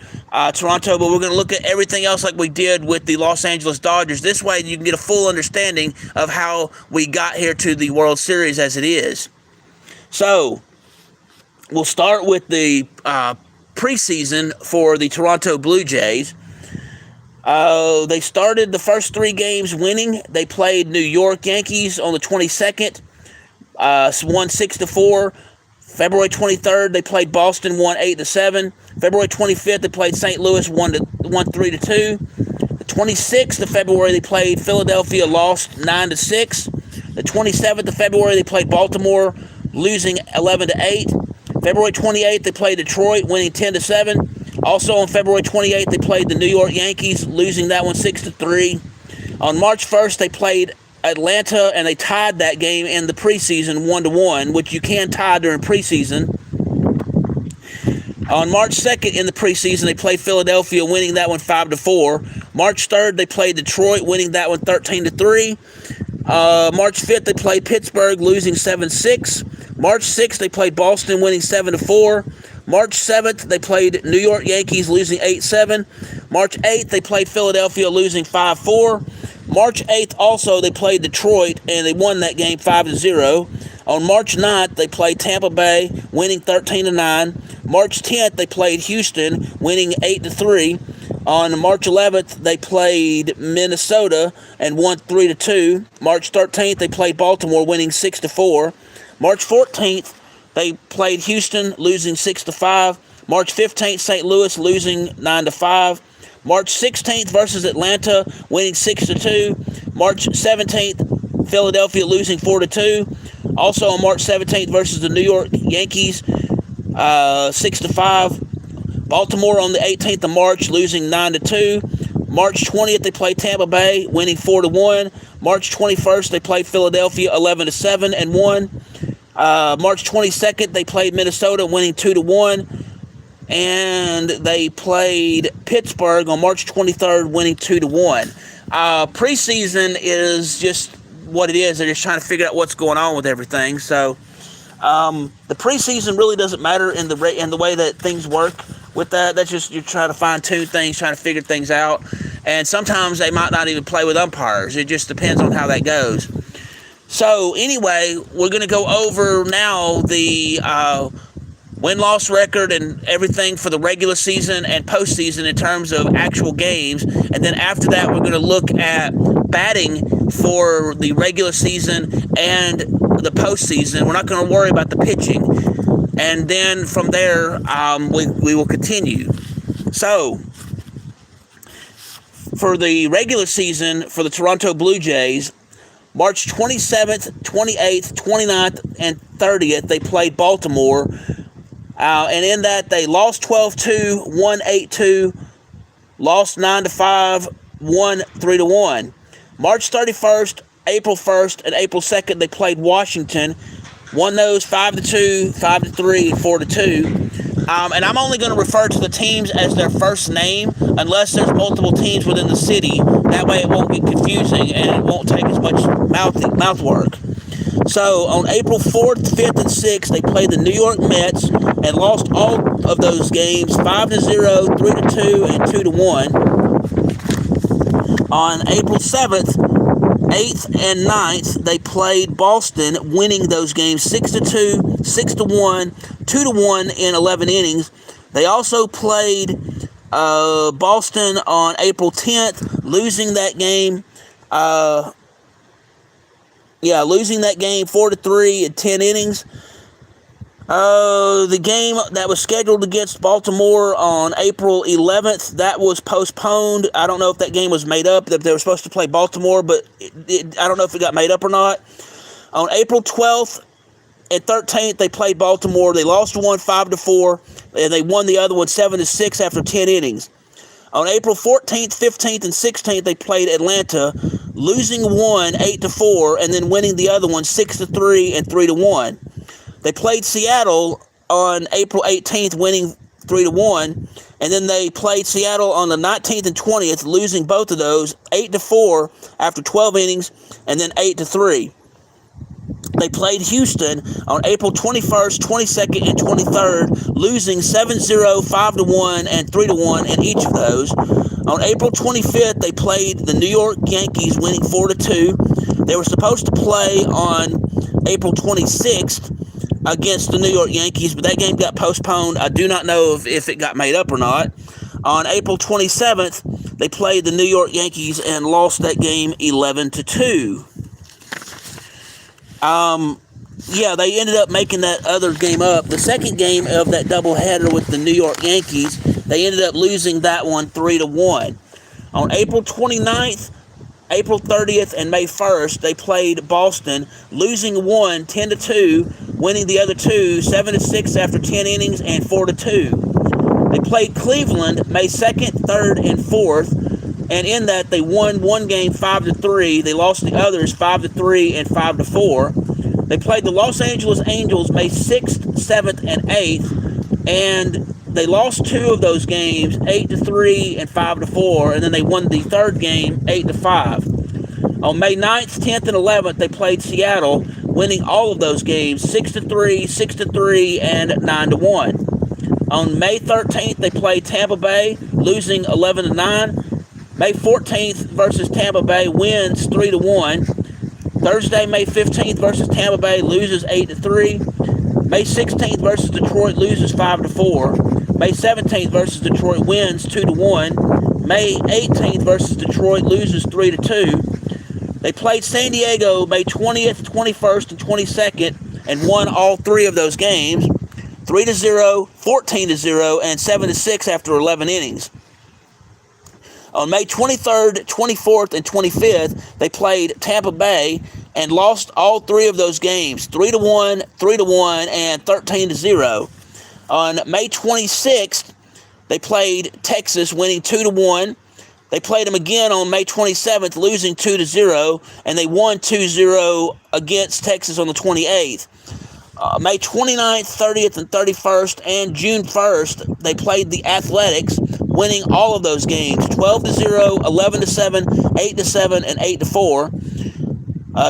[SPEAKER 1] Toronto, but we're going to look at everything else like we did with the Los Angeles Dodgers. This way, you can get a full understanding of how we got here to the World Series as it is. So, we'll start with the preseason for the Toronto Blue Jays. They started the first 3 games winning. They played New York Yankees on the 22nd, won 6-4. February 23rd, they played Boston, won 8-7. February 25th, they played St. Louis, won 3-2. The 26th of February, they played Philadelphia, lost 9-6. The 27th of February, they played Baltimore, losing 11-8. February 28th, they played Detroit, winning 10-7. Also on February 28th, they played the New York Yankees, losing that one 6-3. On March 1st, they played Atlanta, and they tied that game in the preseason 1-1, which you can tie during preseason. On March 2nd in the preseason, they played Philadelphia, winning that one 5-4. March 3rd, they played Detroit, winning that one 13-3. March 5th, they played Pittsburgh, losing 7-6. March 6th, they played Boston, winning 7-4. March 7th, they played New York Yankees, losing 8-7. March 8th, they played Philadelphia, losing 5-4. March 8th, also, they played Detroit, and they won that game 5-0. On March 9th, they played Tampa Bay, winning 13-9. March 10th, they played Houston, winning 8-3. On March 11th, they played Minnesota and won 3-2. March 13th, they played Baltimore, winning 6-4. March 14th, they played Houston, losing 6-5. March 15th, St. Louis, losing 9-5. March 16th versus Atlanta, winning 6-2. March 17th, Philadelphia, losing 4-2. Also on March 17th versus the New York Yankees, 6-5. Baltimore on the 18th of March, losing 9-2. March 20th, they played Tampa Bay, winning 4-1. March 21st, they played Philadelphia, 11-7 and won. March 22nd, they played Minnesota, winning 2-1. And they played Pittsburgh on March 23rd, winning 2-1. Preseason is just what it is. They're just trying to figure out what's going on with everything. So the preseason really doesn't matter in the way that things work with that. That's just you're trying to fine-tune things, trying to figure things out. And sometimes they might not even play with umpires. It just depends on how that goes. So anyway, we're going to go over now the win-loss record and everything for the regular season and postseason in terms of actual games. And then after that, we're going to look at batting for the regular season and the postseason. We're not going to worry about the pitching. And then from there, we will continue. So, for the regular season for the Toronto Blue Jays, March 27th, 28th, 29th, and 30th, they played Baltimore. And in that, they lost 12-2, won 8-2, lost 9-5, won 3-1. March 31st, April 1st, and April 2nd, they played Washington, won those 5-2, 5-3, and 4-2. And I'm only going to refer to the teams as their first name unless there's multiple teams within the city. That way it won't get confusing and it won't take as much mouth work. So on April 4th, 5th, and 6th, they played the New York Mets and lost all of those games 5-0, 3-2, and 2-1. On April 7th, 8th, and 9th, they played Boston, winning those games 6-2, 6-1, 2-1 in 11 innings. They also played Boston on April 10th, losing that game. Losing that game 4-3 in 10 innings. The game that was scheduled against Baltimore on April 11th, that was postponed. I don't know if that game was made up, that they were supposed to play Baltimore, but I don't know if it got made up or not. On April 12th and 13th, they played Baltimore. They lost one 5-4, and they won the other one 7-6 after 10 innings. On April 14th, 15th, and 16th, they played Atlanta, losing one 8-4, and then winning the other one 6-3 and 3-1. They played Seattle on April 18th, winning 3-1, and then they played Seattle on the 19th and 20th, losing both of those 8-4 after 12 innings, and then 8-3. They played Houston on April 21st, 22nd, and 23rd, losing 7-0, 5-1, and 3-1 in each of those. On April 25th, they played the New York Yankees, winning 4-2. They were supposed to play on April 26th against the New York Yankees, but that game got postponed. I do not know if it got made up or not. On April 27th, they played the New York Yankees and lost that game 11-2. They ended up making that other game up. The second game of that doubleheader with the New York Yankees, they ended up losing that one 3-1. On April 29th, April 30th, and May 1st, they played Boston, losing one 10-2, winning the other two 7-6 after 10 innings and 4-2. They played Cleveland May 2nd, 3rd, and 4th, and in that they won one game 5-3. They lost the others 5-3 and 5-4. They played the Los Angeles Angels May 6th, 7th, and 8th, and they lost two of those games 8-3 and 5-4, and then they won the third game 8-5. On May 9th, 10th, and 11th, they played Seattle, winning all of those games 6-3, 6-3, and 9-1. On May 13th, they played Tampa Bay, losing 11-9. May 14th versus Tampa Bay, wins 3-1. Thursday, May 15th versus Tampa Bay, loses 8-3. May 16th versus Detroit, loses 5-4. May 17th versus Detroit, wins 2-1. May 18th versus Detroit, loses 3-2. They played San Diego May 20th, 21st, and 22nd, and won all three of those games 3-0, 14-0, and 7-6 after 11 innings. On May 23rd, 24th, and 25th, they played Tampa Bay and lost all three of those games 3-1, 3-1, and 13-0. On May 26th, they played Texas, winning 2-1. They played them again on May 27th, losing 2-0, and they won 2-0 against Texas on the 28th. May 29th, 30th, and 31st, and June 1st, they played the Athletics, winning all of those games 12-0, 11-7, 8-7, and 8-4.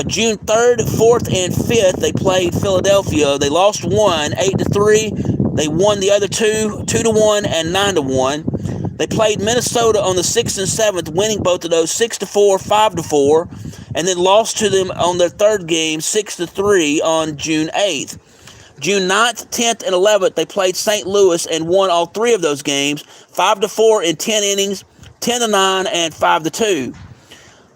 [SPEAKER 1] June 3rd, 4th, and 5th, they played Philadelphia. They lost one 8-3. They won the other two 2-1 and 9-1. They played Minnesota on the 6th and 7th, winning both of those 6-4, 5-4, and then lost to them on their third game 6-3 on June 8th. June 9th, 10th, and 11th, they played St. Louis and won all three of those games 5-4 in 10 innings, 10-9, and 5-2.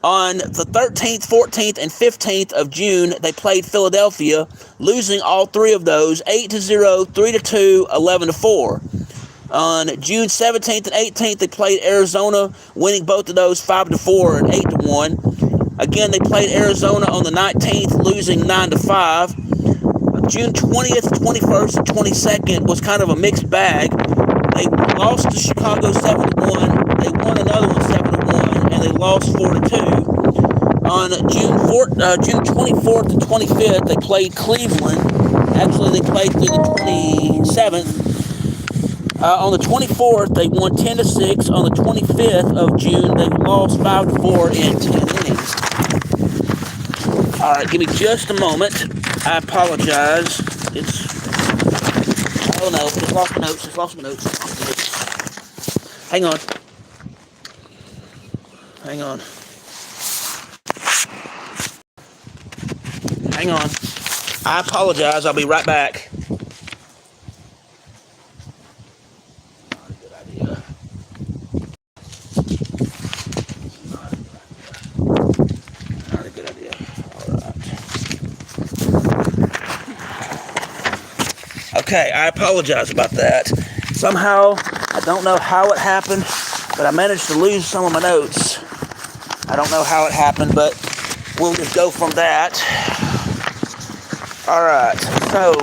[SPEAKER 1] On the 13th, 14th, and 15th of June, they played Philadelphia, losing all three of those 8-0, 3-2, 11-4. On June 17th and 18th, they played Arizona, winning both of those 5-4 and 8-1. Again, they played Arizona on the 19th, losing 9-5. June 20th, 21st, and 22nd was kind of a mixed bag. They lost to Chicago 7-1, they won another one 7-1, and they lost 4-2. On June 24th and 25th, they played Cleveland. Actually, they played through the 27th. On the 24th, they won 10-6. On the 25th of June, they lost 5-4 in 10 innings. All right, give me just a moment. I apologize. Oh no, just lost my notes. Hang on. I apologize. I'll be right back. Not a good idea. All right. Okay, I apologize about that. Somehow, I don't know how it happened, but I managed to lose some of my notes. I don't know how it happened, but we'll just go from that. All right, so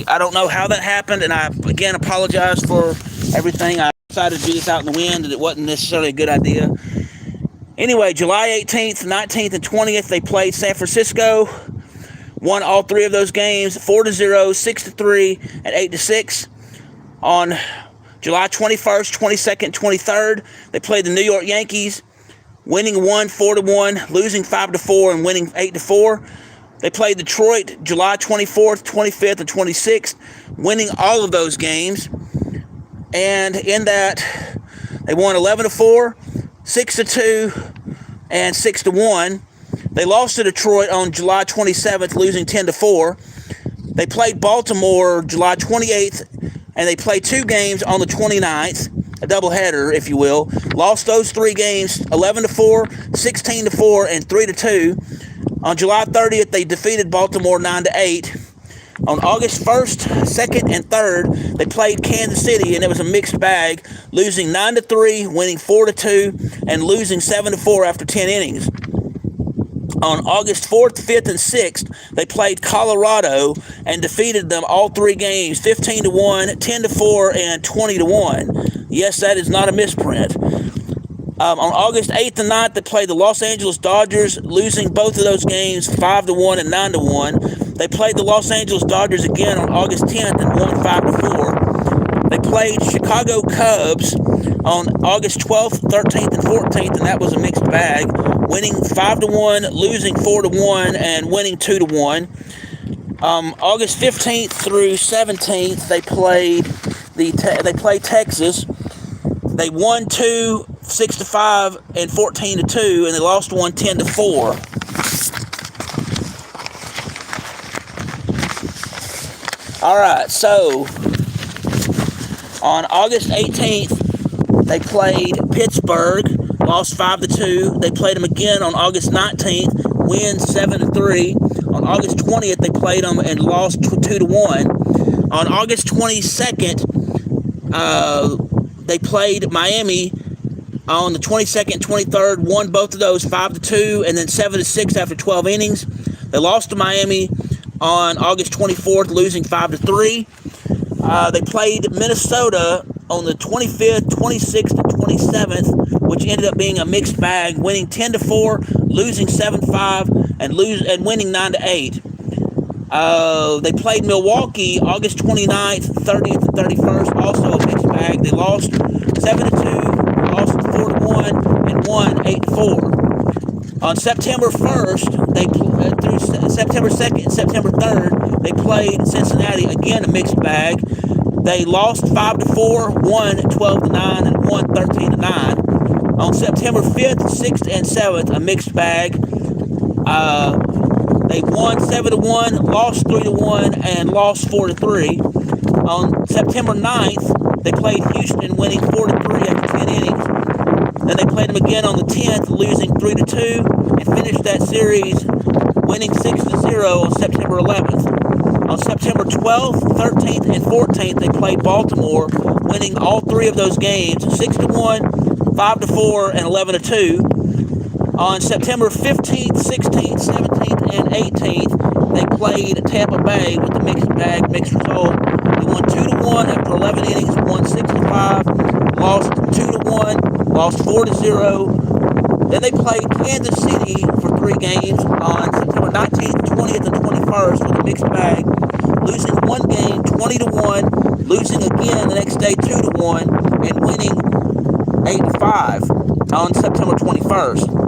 [SPEAKER 1] I don't know how that happened, and I again apologize for everything. I decided to do this out in the wind, and it wasn't necessarily a good idea. Anyway, July 18th, 19th, and 20th, they played San Francisco. Won all three of those games, 4-0, 6-3, and 8-6. On July 21st, 22nd, 23rd, they played the New York Yankees, winning 4-1, losing 5-4, and winning 8-4. They played Detroit July 24th, 25th, and 26th, winning all of those games. And in that, they won 11-4, 6-2, and 6-1. They lost to Detroit on July 27th, losing 10-4. They played Baltimore July 28th, and they played two games on the 29th, a doubleheader, if you will. Lost those three games 11-4, 16-4, and 3-2. On July 30th, they defeated Baltimore 9-8. On August 1st, 2nd, and 3rd, they played Kansas City, and it was a mixed bag, losing 9-3, winning 4-2, and losing 7-4 after 10 innings. On August 4th, 5th, and 6th, they played Colorado and defeated them all three games, 15-1, 10-4, and 20-1. Yes, that is not a misprint. On August 8th and 9th, they played the Los Angeles Dodgers, losing both of those games 5-1 and 9-1. They played the Los Angeles Dodgers again on August 10th and won 5-4. They played Chicago Cubs on August 12th, 13th, and 14th, and that was a mixed bag, winning 5-1, losing 4-1, and winning 2-1. August 15th through 17th, they played Texas. They won 2, 6-5, and 14-2, and they lost 1, 10-4. All right, so on August 18th, they played Pittsburgh, lost 5-2. They played them again on August 19th, win 7-3. On August 20th, they played them and lost 2-1. On August 22nd, they played Miami on the 22nd and 23rd, won both of those 5-2, and then 7-6 after 12 innings. They lost to Miami on August 24th, losing 5-3. They played Minnesota on the 25th, 26th, and 27th, which ended up being a mixed bag, winning 10-4, losing 7-5, and winning 9-8. They played Milwaukee August 29th, 30th, and 31st, also a mixed bag. They lost 7-2, lost 4-1, and won 8-4. On September 1st, through September 2nd and September 3rd, they played Cincinnati, again a mixed bag. They lost 5-4, won 12-9, and won 13-9. On September 5th, 6th, and 7th, a mixed bag. They won 7-1, lost 3-1, and lost 4-3. On September 9th, they played Houston, winning 4-3 after 10 innings. Then they played them again on the 10th, losing 3-2, and finished that series winning 6-0 on September 11th. On September 12th, 13th, and 14th, they played Baltimore, winning all three of those games, 6-1, 5-4, and 11-2. On September 15th, 16th, 17th, and 18th, they played Tampa Bay with the mixed result. They won 2-1 after 11 innings, won 6-5, lost 2-1, lost 4-0. Then they played Kansas City for 3 games on September 19th, 20th, and 21st with a mixed bag, losing 1 game 20-1, losing again the next day 2-1, and winning 8-5 on September 21st.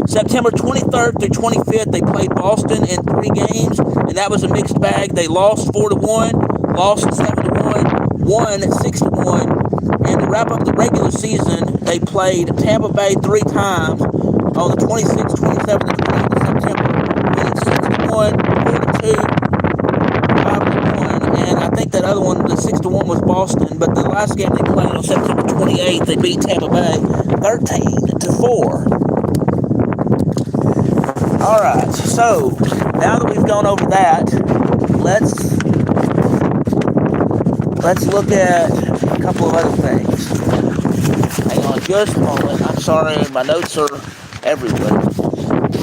[SPEAKER 1] September 23rd through 25th, they played Boston in 3 games, and that was a mixed bag. They lost 4-1, lost 7-1, won 6-1. And to wrap up the regular season, they played Tampa Bay 3 times on the 26th, 27th, and 28th of September, winning 6-1, 4-2, 5-1, and I think that other one, the 6-1, was Boston. But the last game they played on September 28th, they beat Tampa Bay 13-4. All right, so now that we've gone over that, let's look at a couple of other things. Hang on just a moment. I'm sorry, my notes are everywhere.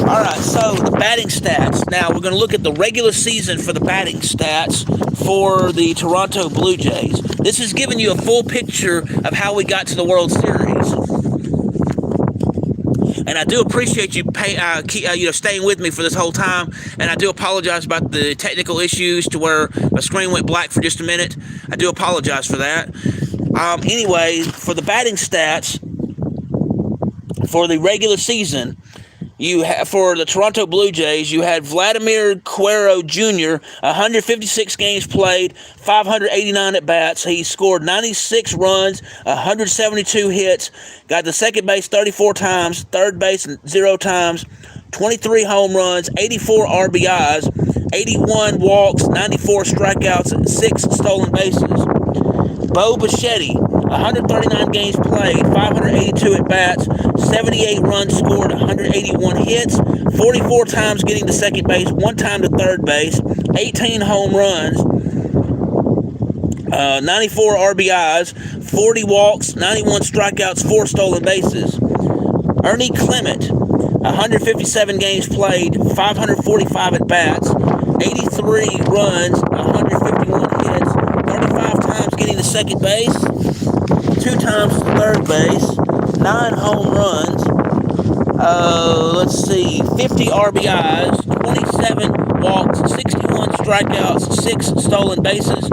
[SPEAKER 1] All right, so the batting stats. Now we're going to look at the regular season for the batting stats for the Toronto Blue Jays. This is giving you a full picture of how we got to the World Series. And I do appreciate you staying with me for this whole time. And I do apologize about the technical issues to where my screen went black for just a minute. I do apologize for that. Anyway, for the batting stats for the regular season, for the Toronto Blue Jays, you had Vladimir Guerrero Jr., 156 games played, 589 at-bats. He scored 96 runs, 172 hits, got to second base 34 times, third base 0 times, 23 home runs, 84 RBIs, 81 walks, 94 strikeouts, and 6 stolen bases. Bo Bichetti, 139 games played, 582 at-bats, 78 runs scored, 181 hits, 44 times getting to second base, 1 time to third base, 18 home runs, 94 RBIs, 40 walks, 91 strikeouts, 4 stolen bases. Ernie Clement, 157 games played, 545 at-bats, 83 runs, 151 hits, 35 times getting to second base, 2 times to third base, 9 home runs, 50 RBIs, 27 walks, 61 strikeouts, 6 stolen bases.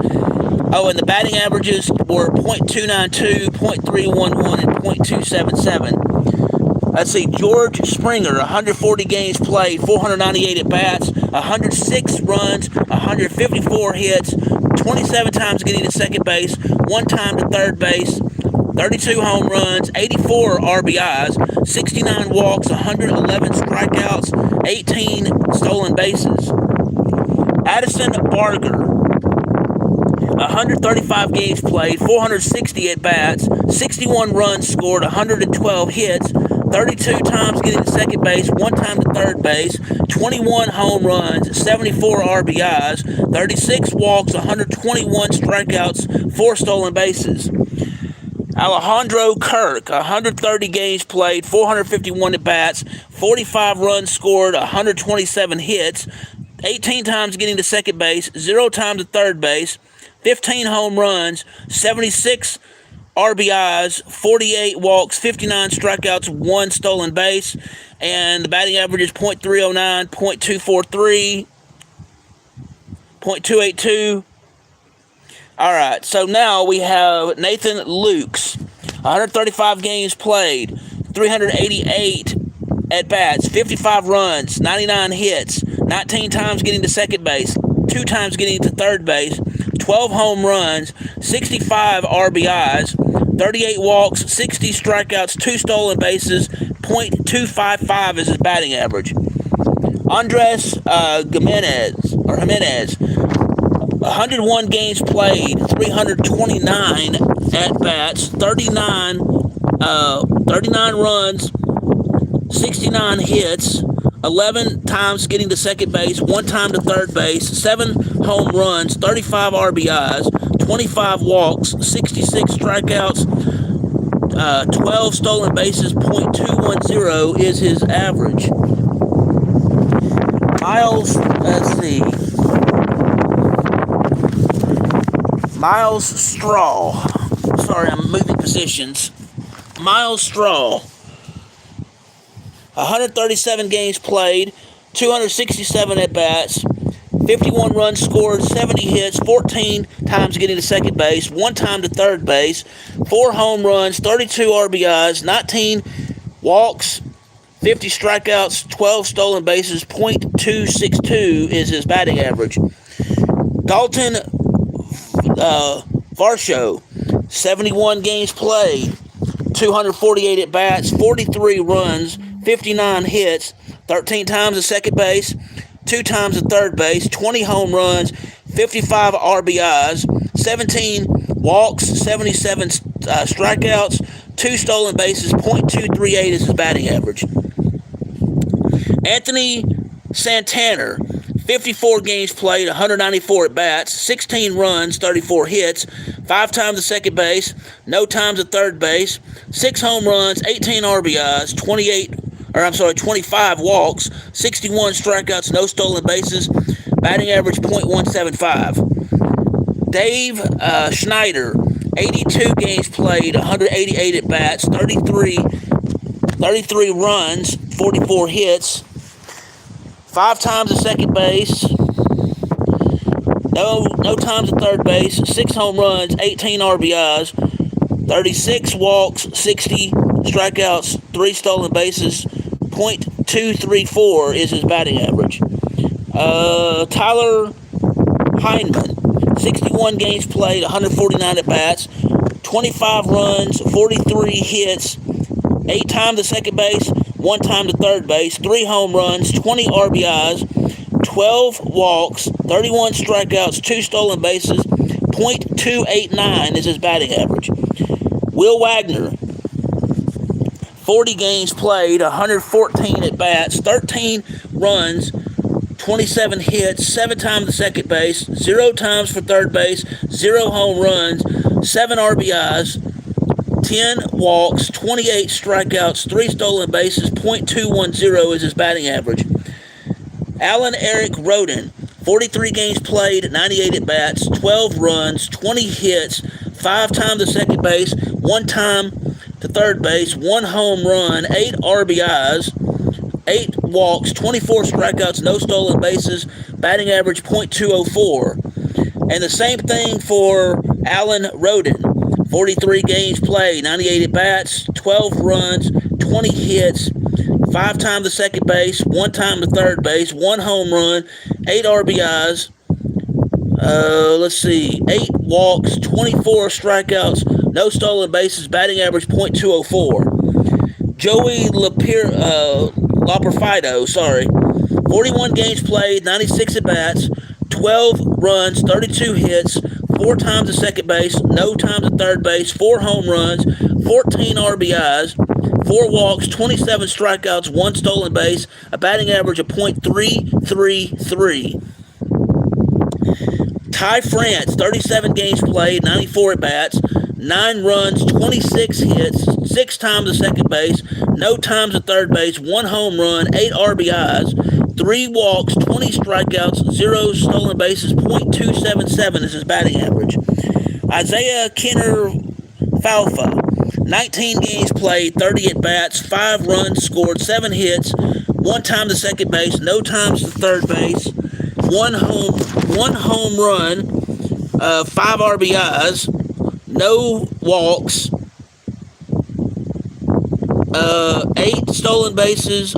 [SPEAKER 1] Oh, and the batting averages were .292, .311, and .277. Let's see, George Springer, 140 games played, 498 at-bats, 106 runs, 154 hits, 27 times getting to second base, 1 time to third base, 32 home runs, 84 RBIs, 69 walks, 111 strikeouts, 18 stolen bases. Addison Barger, 135 games played, 460 at-bats, 61 runs scored, 112 hits, 32 times getting to second base, 1 time to third base, 21 home runs, 74 RBIs, 36 walks, 121 strikeouts, 4 stolen bases. Alejandro Kirk, 130 games played, 451 at-bats, 45 runs scored, 127 hits, 18 times getting to second base, 0 times to third base, 15 home runs, 76 RBIs, 48 walks, 59 strikeouts, 1 stolen base, and the batting average is .309, .243, .282. All right, so now we have Nathan Lukes, 135 games played, 388 at-bats, 55 runs, 99 hits, 19 times getting to second base, 2 times getting to third base, 12 home runs, 65 RBIs, 38 walks, 60 strikeouts, 2 stolen bases, .255 is his batting average. Andres Jimenez, 101 games played, 329 at-bats, 39 runs, 69 hits, 11 times getting to second base, 1 time to third base, 7 home runs, 35 RBIs, 25 walks, 66 strikeouts, 12 stolen bases, .210 is his average. Miles Straw, sorry, I'm moving positions. Miles Straw, 137 games played, 267 at-bats, 51 runs scored, 70 hits, 14 times getting to second base, 1 time to third base, 4 home runs, 32 RBIs, 19 walks, 50 strikeouts, 12 stolen bases, .262 is his batting average. Dalton Varsho, 71 games played, 248 at-bats, 43 runs, 59 hits, 13 times at second base, 2 times at third base, 20 home runs, 55 RBIs, 17 walks, 77 strikeouts, 2 stolen bases, .238 is his batting average. Anthony Santander, 54 games played, 194 at-bats, 16 runs, 34 hits, 5 times at second base, no times at third base, 6 home runs, 18 RBIs, 25 walks, 61 strikeouts, no stolen bases, batting average .175. Dave Schneider, 82 games played, 188 at-bats, 33 runs, 44 hits, 5 times at second base, no times at third base, 6 home runs, 18 RBIs, 36 walks, 60 strikeouts, 3 stolen bases, .234 is his batting average. Tyler Heineman, 61 games played, 149 at-bats, 25 runs, 43 hits, 8 times to second base, 1 time to third base, 3 home runs, 20 RBIs, 12 walks, 31 strikeouts, 2 stolen bases, .289 is his batting average. Will Wagner, 40 games played, 114 at-bats, 13 runs, 27 hits, 7 times to second base, 0 times for third base, 0 home runs, 7 RBIs, 10 walks, 28 strikeouts, 3 stolen bases, .210 is his batting average. Alan Eric Roden, 43 games played, 98 at-bats, 12 runs, 20 hits, 5 times to second base, 1 time to third base, 1 home run, 8 RBIs, 8 walks, 24 strikeouts, no stolen bases, batting average .204. And the same thing for Alan Roden. 43 games played, 98 at-bats, 12 runs, 20 hits, 5 times to second base, 1 time to third base, 1 home run, 8 RBIs, 8 walks, 24 strikeouts, no stolen bases, batting average .204. Joey Loperfido, 41 games played, 96 at-bats, 12 runs, 32 hits, 4 times to second base, no times to third base, 4 home runs, 14 RBIs, 4 walks, 27 strikeouts, 1 stolen base, a batting average of .333. Ty France, 37 games played, 94 at-bats, 9 runs, 26 hits, 6 times to second base, no times to third base, 1 home run, 8 RBIs, 3 walks, 20 strikeouts, 0 stolen bases, .277 is his batting average. Isaiah Kenner Falfa, 19 games played, 30 at-bats, 5 runs scored, 7 hits, 1 time to second base, no times to third base, 1 home run, 5 RBIs, no walks, 8 strikeouts,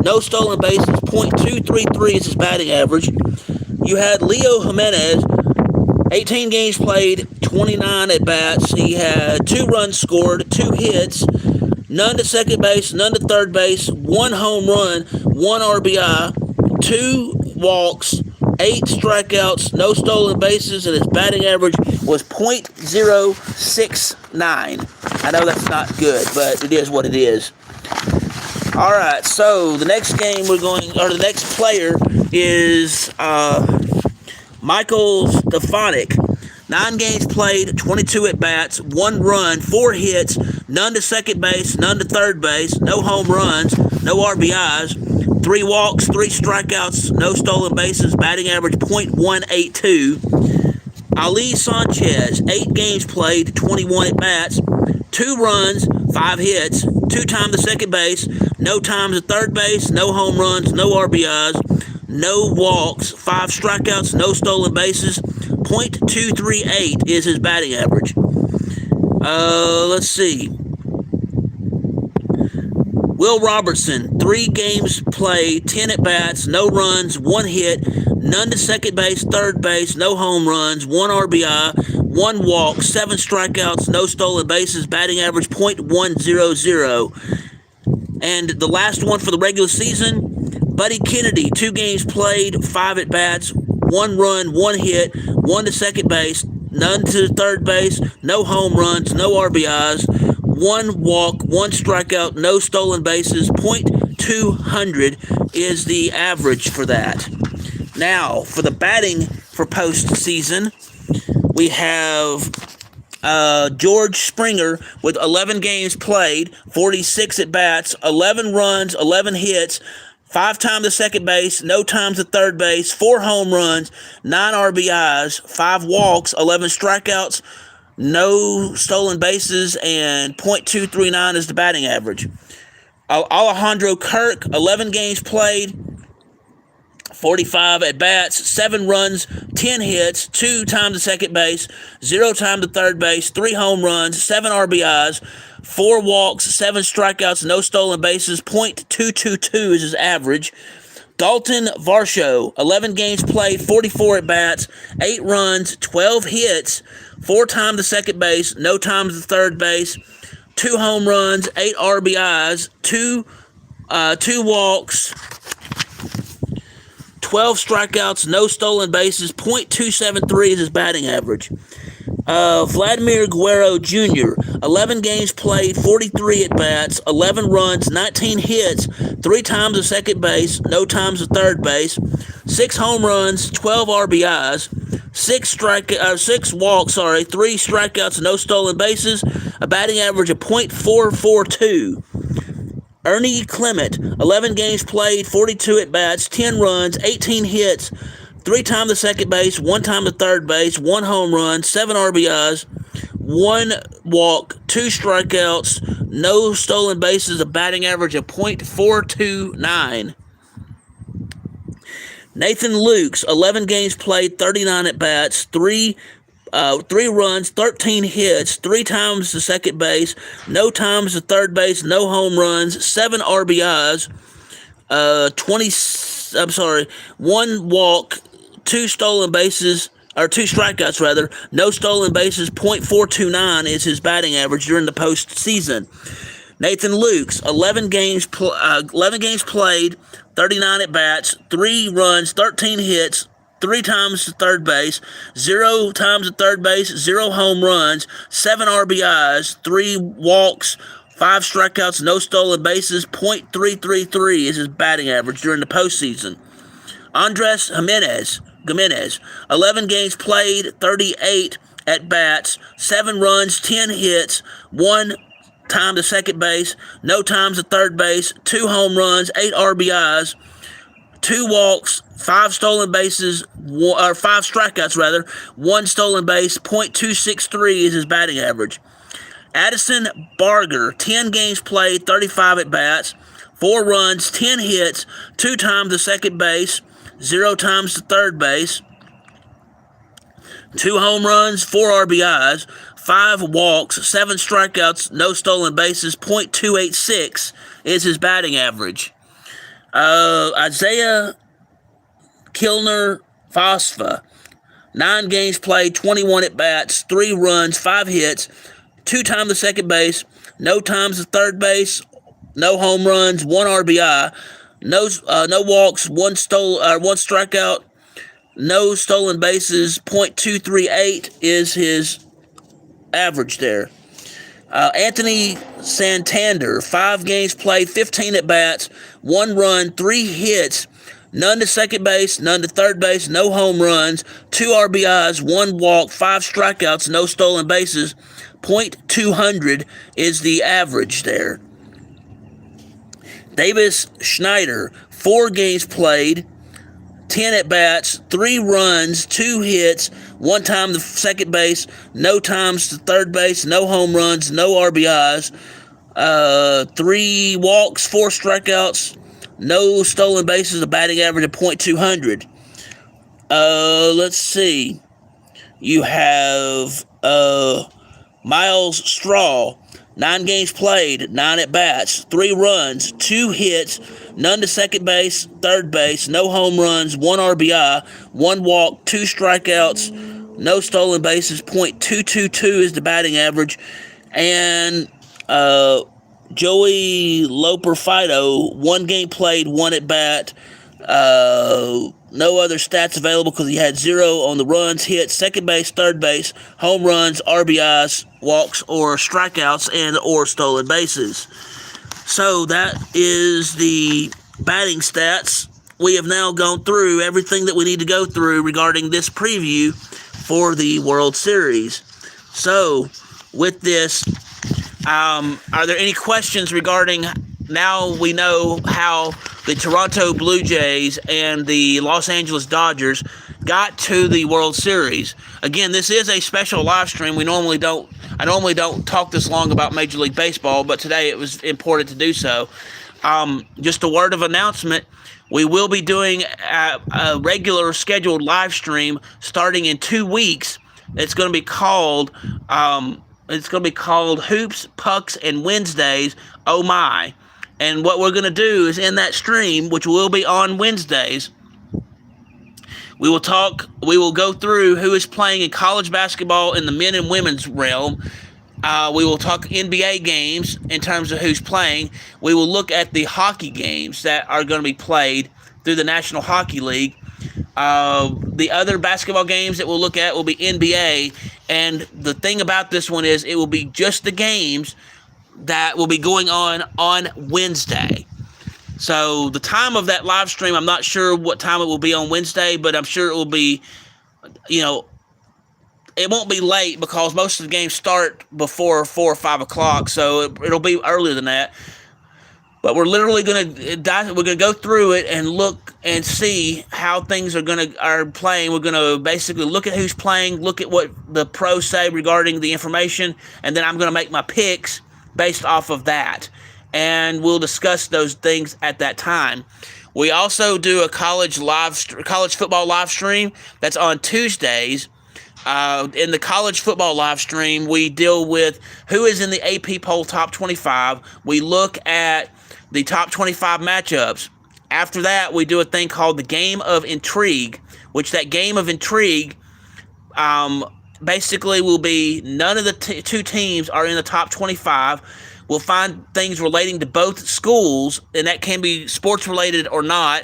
[SPEAKER 1] no stolen bases, .233 is his batting average. You had Leo Jimenez, 18 games played, 29 at-bats. He had 2 runs scored, 2 hits, none to second base, none to third base, 1 home run, 1 RBI, 2 walks, 8 strikeouts, no stolen bases, and his batting average was .069. I know that's not good, but it is what it is. All right, so the next player is Michael Stefanik. 9 games played, 22 at-bats, 1 run, 4 hits, none to second base, none to third base, no home runs, no RBIs, 3 walks, 3 strikeouts, no stolen bases, batting average .182. Ali Sanchez, 8 games played, 21 at-bats, 2 runs, 5 hits, 2 times to second base, no times at third base, no home runs, no RBIs, no walks, 5 strikeouts, no stolen bases. .238 is his batting average. Let's see. Will Robertson, 3 games played, 10 at-bats, no runs, 1 hit, none to second base, third base, no home runs, 1 RBI, 1 walk, 7 strikeouts, no stolen bases, batting average .100. And the last one for the regular season, Buddy Kennedy, 2 games played, 5 at-bats, 1 run, 1 hit, 1 to second base, none to third base, no home runs, no RBIs, 1 walk, 1 strikeout, no stolen bases. .200 is the average for that. Now, for the batting for postseason, we have George Springer with 11 games played, 46 at-bats, 11 runs, 11 hits, 5 times to second base, no times to third base, 4 home runs, 9 RBIs, 5 walks, 11 strikeouts, no stolen bases, and .239 is the batting average. Alejandro Kirk, 11 games played, 45 at-bats, 7 runs, 10 hits, 2 times to second base, 0 time to third base, 3 home runs, 7 RBIs, 4 walks, 7 strikeouts, no stolen bases. .222 is his average. Dalton Varsho, 11 games played, 44 at-bats, 8 runs, 12 hits, 4 times to second base, no times to third base, 2 home runs, 8 RBIs, 2 walks, 12 strikeouts, no stolen bases. .273 is his batting average. Vladimir Guerrero Jr., 11 games played, 43 at-bats, 11 runs, 19 hits, 3 times to second base, no times to third base, 6 home runs, 12 RBIs, 6 walks, 3 strikeouts, no stolen bases, a batting average of .442. Ernie Clement, 11 games played, 42 at-bats, 10 runs, 18 hits, 3 times to second base, 1 time to third base, 1 home run, 7 RBIs, 1 walk, 2 strikeouts, no stolen bases, a batting average of .429. Nathan Lukes, 11 games played, 39 at-bats, 3 runs, 13 hits, 3 times to second base, no times to third base, no home runs, 7 RBIs, 1 walk, 2 stolen bases, or 2 strikeouts rather, no stolen bases. .429 is his batting average during the postseason. Nathan Lukes, 11 games played, 39 at-bats, 3 runs, 13 hits, 3 times to third base, 0 times to third base, 0 home runs, 7 RBIs, 3 walks, 5 strikeouts, no stolen bases. .333 is his batting average during the postseason. Andres Gimenez, 11 games played, 38 at-bats, 7 runs, 10 hits, 1 time to second base, no times to third base, 2 home runs, 8 RBIs, 2 walks, 5 stolen bases, or 5 strikeouts rather, 1 stolen base. .263 is his batting average. Addison Barger, 10 games played, 35 at-bats, 4 runs, 10 hits, 2 times to second base, 0 times to third base, 2 home runs, 4 RBIs, 5 walks, 7 strikeouts, no stolen bases. .286 is his batting average. Isaiah Kilner Fosfa, 9 games played, 21 at-bats, 3 runs, 5 hits, 2 times to second base, no times to third base, no home runs, 1 RBI, no walks, 1 strikeout, no stolen bases. .238 is his average there. Anthony Santander, 5 games played, 15 at-bats, 1 run, 3 hits, none to second base, none to third base, no home runs, 2 RBIs, 1 walk, 5 strikeouts, no stolen bases. .200 is the average there. Davis Schneider, 4 games played, 10 at-bats, 3 runs, 2 hits, 1 time to second base, no times to third base, no home runs, no RBIs, 3 walks, 4 strikeouts, no stolen bases, a batting average of .200. Let's see. You have Miles Straw, 9 games played, 9 at-bats, 3 runs, 2 hits, none to second base, third base, no home runs, 1 RBI, 1 walk, 2 strikeouts, no stolen bases, .222 is the batting average. And Joey Loper Fido, 1 game played, 1 at-bat, no other stats available because he had 0 on the runs, hits, second base, third base, home runs, RBIs, walks, or strikeouts, and or stolen bases. So that is the batting stats. We have now gone through everything that we need to go through regarding this preview for the World Series. So with this, are there any questions regarding, now we know how the Toronto Blue Jays and the Los Angeles Dodgers got to the World Series? Again, this is a special live stream. I normally don't talk this long about Major League Baseball, but today it was important to do so. Just a word of announcement. We will be doing a regular scheduled live stream starting in 2 weeks. It's going to be called Hoops, Pucks, and Wednesdays. Oh my. And what we're going to do is in that stream, which will be on Wednesdays, we will go through who is playing in college basketball in the men and women's realm. We will talk NBA games in terms of who's playing. We will look at the hockey games that are going to be played through the National Hockey League. The other basketball games that we'll look at will be NBA. And the thing about this one is it will be just the games that will be going on Wednesday. So the time of that live stream, I'm not sure what time it will be on Wednesday, but I'm sure it will be, it won't be late because most of the games start before 4 or 5 o'clock, so it'll be earlier than that. But we're literally going to go through it and look and see how things are playing. We're going to basically look at who's playing, look at what the pros say regarding the information, and then I'm going to make my picks based off of that. And we'll discuss those things at that time. We also do a college football live stream that's on Tuesdays. In the college football live stream, we deal with who is in the AP poll top 25. We look at the top 25 matchups. After that, we do a thing called the Game of Intrigue, which that Game of Intrigue basically will be none of the 2 teams are in the top 25. We'll find things relating to both schools, and that can be sports related or not.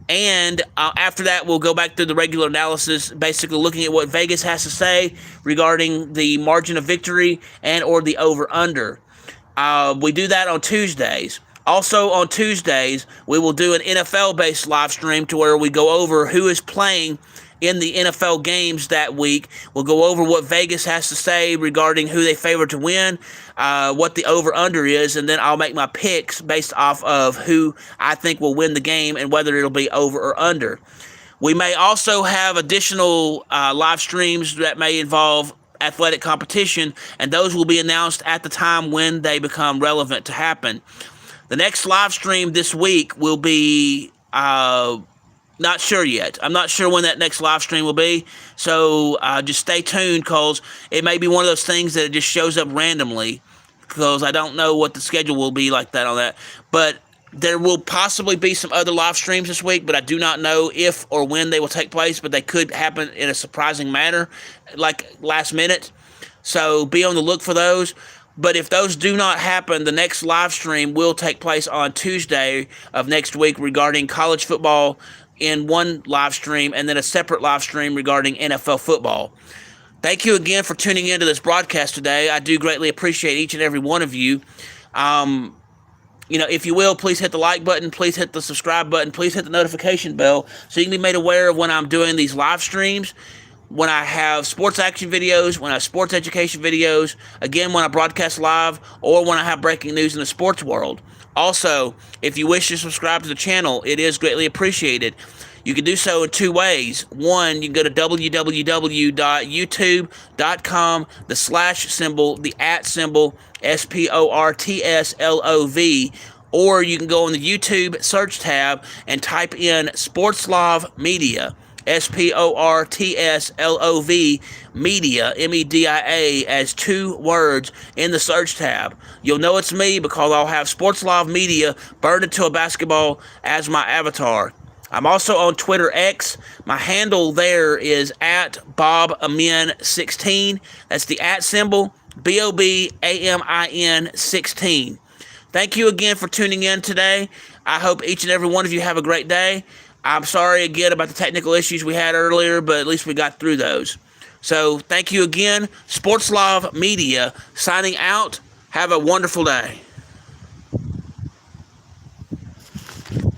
[SPEAKER 1] And after that, we'll go back through the regular analysis, basically looking at what Vegas has to say regarding the margin of victory and or the over-under. We do that on Tuesdays. Also on Tuesdays, we will do an NFL-based live stream to where we go over who is playing in the NFL games that week. We'll go over what Vegas has to say regarding who they favor to win, what the over-under is, and then I'll make my picks based off of who I think will win the game and whether it'll be over or under. We may also have additional live streams that may involve athletic competition, and those will be announced at the time when they become relevant to happen. The next live stream this week will be not sure yet. I'm not sure when that next live stream will be, so just stay tuned because it may be one of those things that it just shows up randomly because I don't know what the schedule will be like that on that. But there will possibly be some other live streams this week, but I do not know if or when they will take place, but they could happen in a surprising manner, like last minute. So be on the look for those. But if those do not happen, the next live stream will take place on Tuesday of next week regarding college football in one live stream and then a separate live stream regarding NFL football. Thank you again for tuning into this broadcast today. I do greatly appreciate each and every one of you. If you will, please hit the like button, please hit the subscribe button, please hit the notification bell so you can be made aware of when I'm doing these live streams, when I have sports action videos, when I have sports education videos, again, when I broadcast live, or when I have breaking news in the sports world. Also, if you wish to subscribe to the channel, it is greatly appreciated. You can do so in two ways. One, you can go to www.youtube.com, the slash symbol, the at symbol, SPORTSLOV, or you can go in the YouTube search tab and type in Sportslov Media. SPORTSLOV Media, MEDIA, as two words in the search tab. You'll know it's me because I'll have Sportslov Media burned into a basketball as my avatar. I'm also on Twitter X. My handle there is at BobAmin16. That's the at symbol, BOBAMIN 16. Thank you again for tuning in today. I hope each and every one of you have a great day. I'm sorry again about the technical issues we had earlier, but at least we got through those. So thank you again. Sportslov Media signing out. Have a wonderful day.